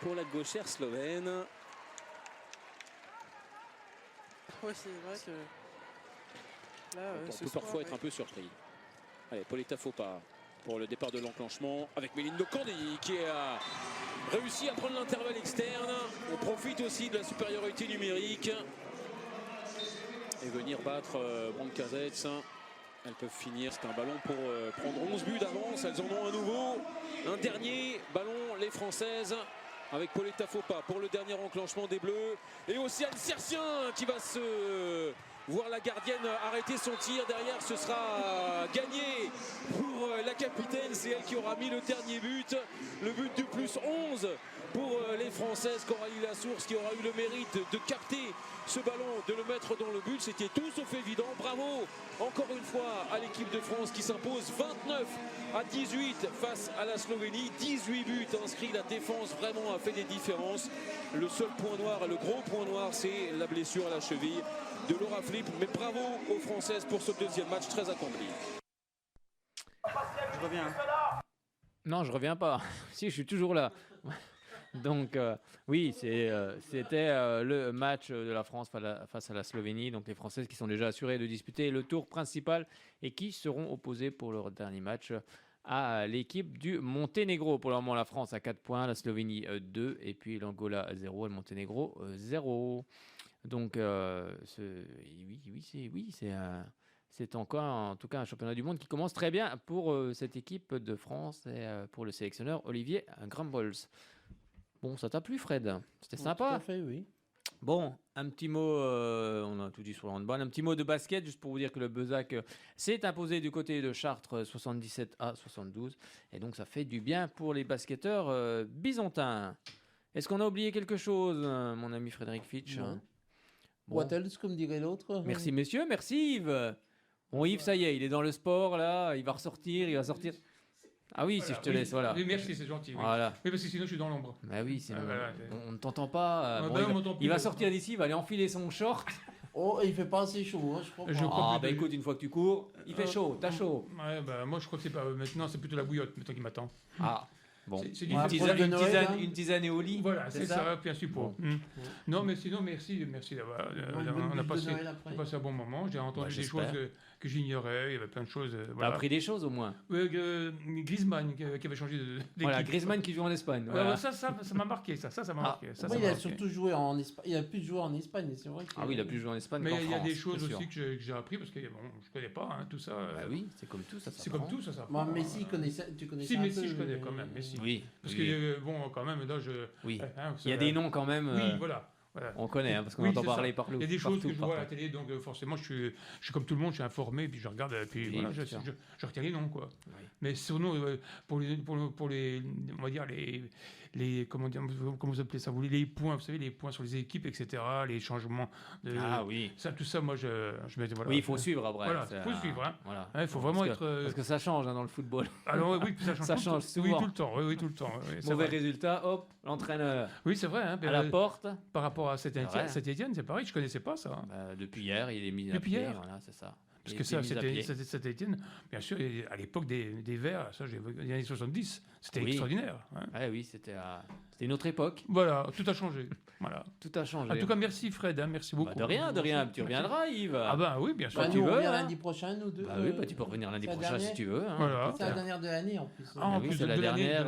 pour la gauchère slovène. Ouais, c'est vrai que là, on peut parfois être un peu surpris. Allez, Pauletta Fopa pour le départ de l'enclenchement avec Méline Candy qui a réussi à prendre l'intervalle externe. On profite aussi de la supériorité numérique et venir battre Brancazets. Elles peuvent finir, c'est un ballon pour prendre 11 buts d'avance. Elles en ont un nouveau, un dernier ballon, les Françaises, avec Pauletta Fopa pour le dernier enclenchement des Bleus. Et aussi Anne Sercien qui va se voir la gardienne arrêter son tir. Derrière, ce sera gagné pour la capitaine. C'est elle qui aura mis le dernier but. Le but du plus 11 pour les Françaises. Coralie Lassource qui aura eu le mérite de capter ce ballon, de le mettre dans le but. C'était tout sauf évident. Bravo encore une fois à l'équipe de France qui s'impose 29-18 face à la Slovénie. 18 buts inscrits. La défense vraiment a fait des différences. Le seul point noir, le gros point noir, c'est la blessure à la cheville de Laura Flip. Mais bravo aux Françaises pour ce deuxième match très accompli. Je reviens. Non, je reviens pas. Si, je suis toujours là. Donc, oui, c'était le match de la France face à la Slovénie. Donc, les Françaises qui sont déjà assurées de disputer le tour principal et qui seront opposées pour leur dernier match à l'équipe du Monténégro. Pour le moment, la France a 4 points, la Slovénie 2 et puis l'Angola 0 et le Monténégro 0. Donc, c'est encore en tout cas un championnat du monde qui commence très bien pour cette équipe de France et pour le sélectionneur Olivier Krumbolz. Bon, ça t'a plu, Fred? C'était sympa. Tout à fait, oui. Bon, un petit mot, on a tout dit sur le handball, un petit mot de basket, juste pour vous dire que le Bezac s'est imposé du côté de Chartres 77-72. Et donc, ça fait du bien pour les basketteurs byzantins. Est-ce qu'on a oublié quelque chose, mon ami Frédéric Fitch? Non. Bon. What else, comme dirait l'autre. Merci, messieurs. Merci, Yves. Bon, Yves, ça y est, il est dans le sport, là. Il va ressortir, il va sortir. Ah oui, voilà, si je te laisse, voilà. Oui, merci, c'est gentil. Oui. Voilà. Oui, parce que sinon je suis dans l'ombre. Bah oui, sinon, voilà, on ne t'entend pas. Ah, Bon, bah, il va sortir d'ici, il va aller enfiler son short. Oh, il fait pas assez chaud, hein, je crois pas. Ah, bah écoute, une fois que tu cours, il fait chaud, t'as chaud. Ouais, bah, moi je crois que c'est pas maintenant, c'est plutôt la bouillotte maintenant qui m'attend. Ah. Bon, c'est une tisane et au lit. Voilà, c'est ça, bien sûr. Bon. Non, mais sinon, merci d'avoir. On a passé un bon moment. J'ai entendu des choses que j'ignorais. Il y avait plein de choses. T'as appris des choses au moins. Griezmann qui avait changé d'équipe. Voilà, Griezmann qui joue en Espagne. Voilà. Ça m'a marqué. Ça m'a marqué. Il a surtout joué en Espagne. Il a plus joué en Espagne, c'est vrai. Ah oui, il a plus joué en Espagne. Mais il y a des France, choses aussi que j'ai appris parce que bon, je connais pas tout ça. Bah oui, c'est comme tout ça. C'est comme tout ça. Moi, Messi, tu connaissais. Si Messi, je connais quand même. Messi. Oui. Parce que, bon, quand même, là, Oui. Il y a des noms quand même. Oui, voilà. On connaît, parce qu'on entend parler partout. Il y a des choses que je vois à la télé, donc forcément, je suis comme tout le monde, je suis informé, puis je regarde, puis voilà, je retiens les noms, quoi. Oui. Mais sinon, pour les, on va dire, comment vous appelez ça, les points, vous savez, les points sur les équipes, etc., les changements. Oui. Tout ça, moi, je mets. Voilà, oui, il faut suivre après. Voilà, il faut suivre. Voilà. Il faut vraiment être. Parce que ça change dans le football. Alors, oui, ça change souvent. Oui, tout le temps. Oui, tout le temps. Mauvais résultat, hop, l'entraîneur. Oui, c'est vrai. À la porte. Par rapport à Saint-Étienne, c'est pareil, je connaissais pas ça. Depuis hier, il est mis depuis à pied, hier. voilà, c'est ça. Parce que ça, c'était Saint-Étienne, bien sûr, à l'époque des Verts, ça, les années 70, c'était extraordinaire. Ouais, oui, c'était une autre époque. Voilà, tout a changé. Voilà. Tout a changé. En tout cas, merci Fred, merci beaucoup. De rien. Tu reviendras, Yves. Ah ben oui, bien sûr. Tu reviens lundi prochain, nous deux. Bah oui, tu peux revenir lundi prochain si tu veux. Voilà. C'est la dernière de l'année en plus. Ah oui, c'est la dernière.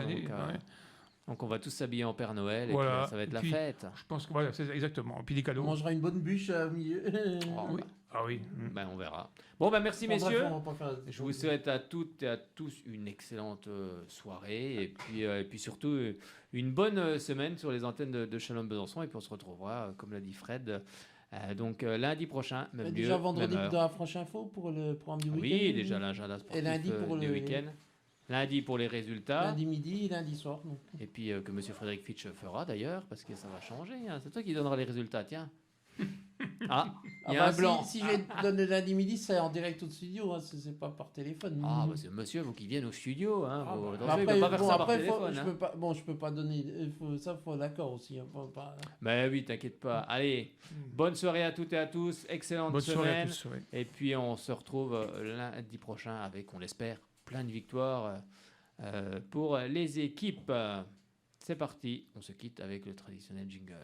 Donc on va tous s'aber en Père Noël et puis ça va être la fête. Je pense que voilà, c'est exactement. Puis des cadeaux. On mangera une bonne bûche au milieu. Oui. Ah oui. Ben, on verra. Bon, merci messieurs. Je vous souhaite à toutes et à tous une excellente soirée et puis surtout une bonne semaine sur les antennes de Chalon-Besançon. Et puis on se retrouvera, comme l'a dit Fred, donc lundi prochain, même déjà lieu, vendredi même dans la Franche Info pour le programme du week-end. Oui, déjà l'agenda sportif et lundi pour du week-end. Lundi pour les résultats. Lundi midi et lundi soir. Donc. Et puis que M. Frédéric Fitch fera d'ailleurs, parce que ça va changer. Hein. C'est toi qui donnera les résultats, tiens. Ah, il y a un blanc. Si je donne le lundi midi, c'est en direct au studio, hein, c'est pas par téléphone. Ah, bah c'est monsieur, vous qui viennent au studio. Hein, après, il ne peut pas faire ça par téléphone. Je peux pas donner. Ça, faut d'accord aussi. Hein, pas... Mais oui, t'inquiète pas. Allez, bonne soirée à toutes et à tous. Excellente bonne semaine. Tous, oui. Et puis, on se retrouve lundi prochain avec, on l'espère, plein de victoires pour les équipes. C'est parti. On se quitte avec le traditionnel jingle.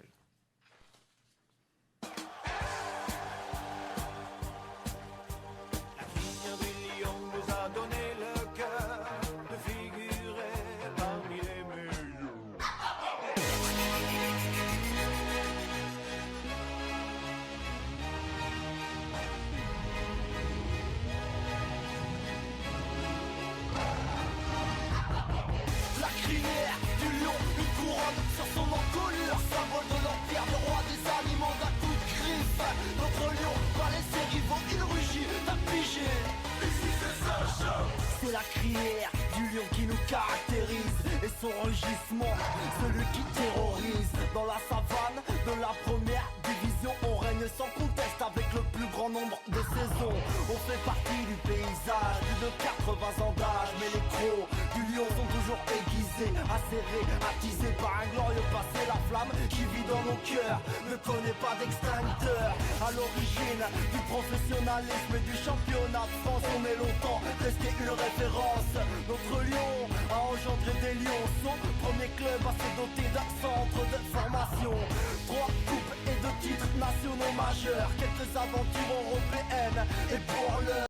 C'est la crière du lion qui nous caractérise et son rugissement, celui qui terrorise. Dans la savane de la première division, on règne sans conteste avec le plus grand nombre de saisons. On fait partie du paysage, plus de 80 ans d'âge, mais les crocs du lion sont toujours aiguisés, acérés, attisés par un glorieux passé. La flamme qui vit dans nos cœurs ne connaît pas d'extincteur. À l'origine du professionnalisme et du championnat de France, on est longtemps resté une référence. Notre lion a engendré des lionceaux, premier club assez doté d'un centre de formation. 3 coupes et 2 titres nationaux majeurs, quelques aventures européennes et pour le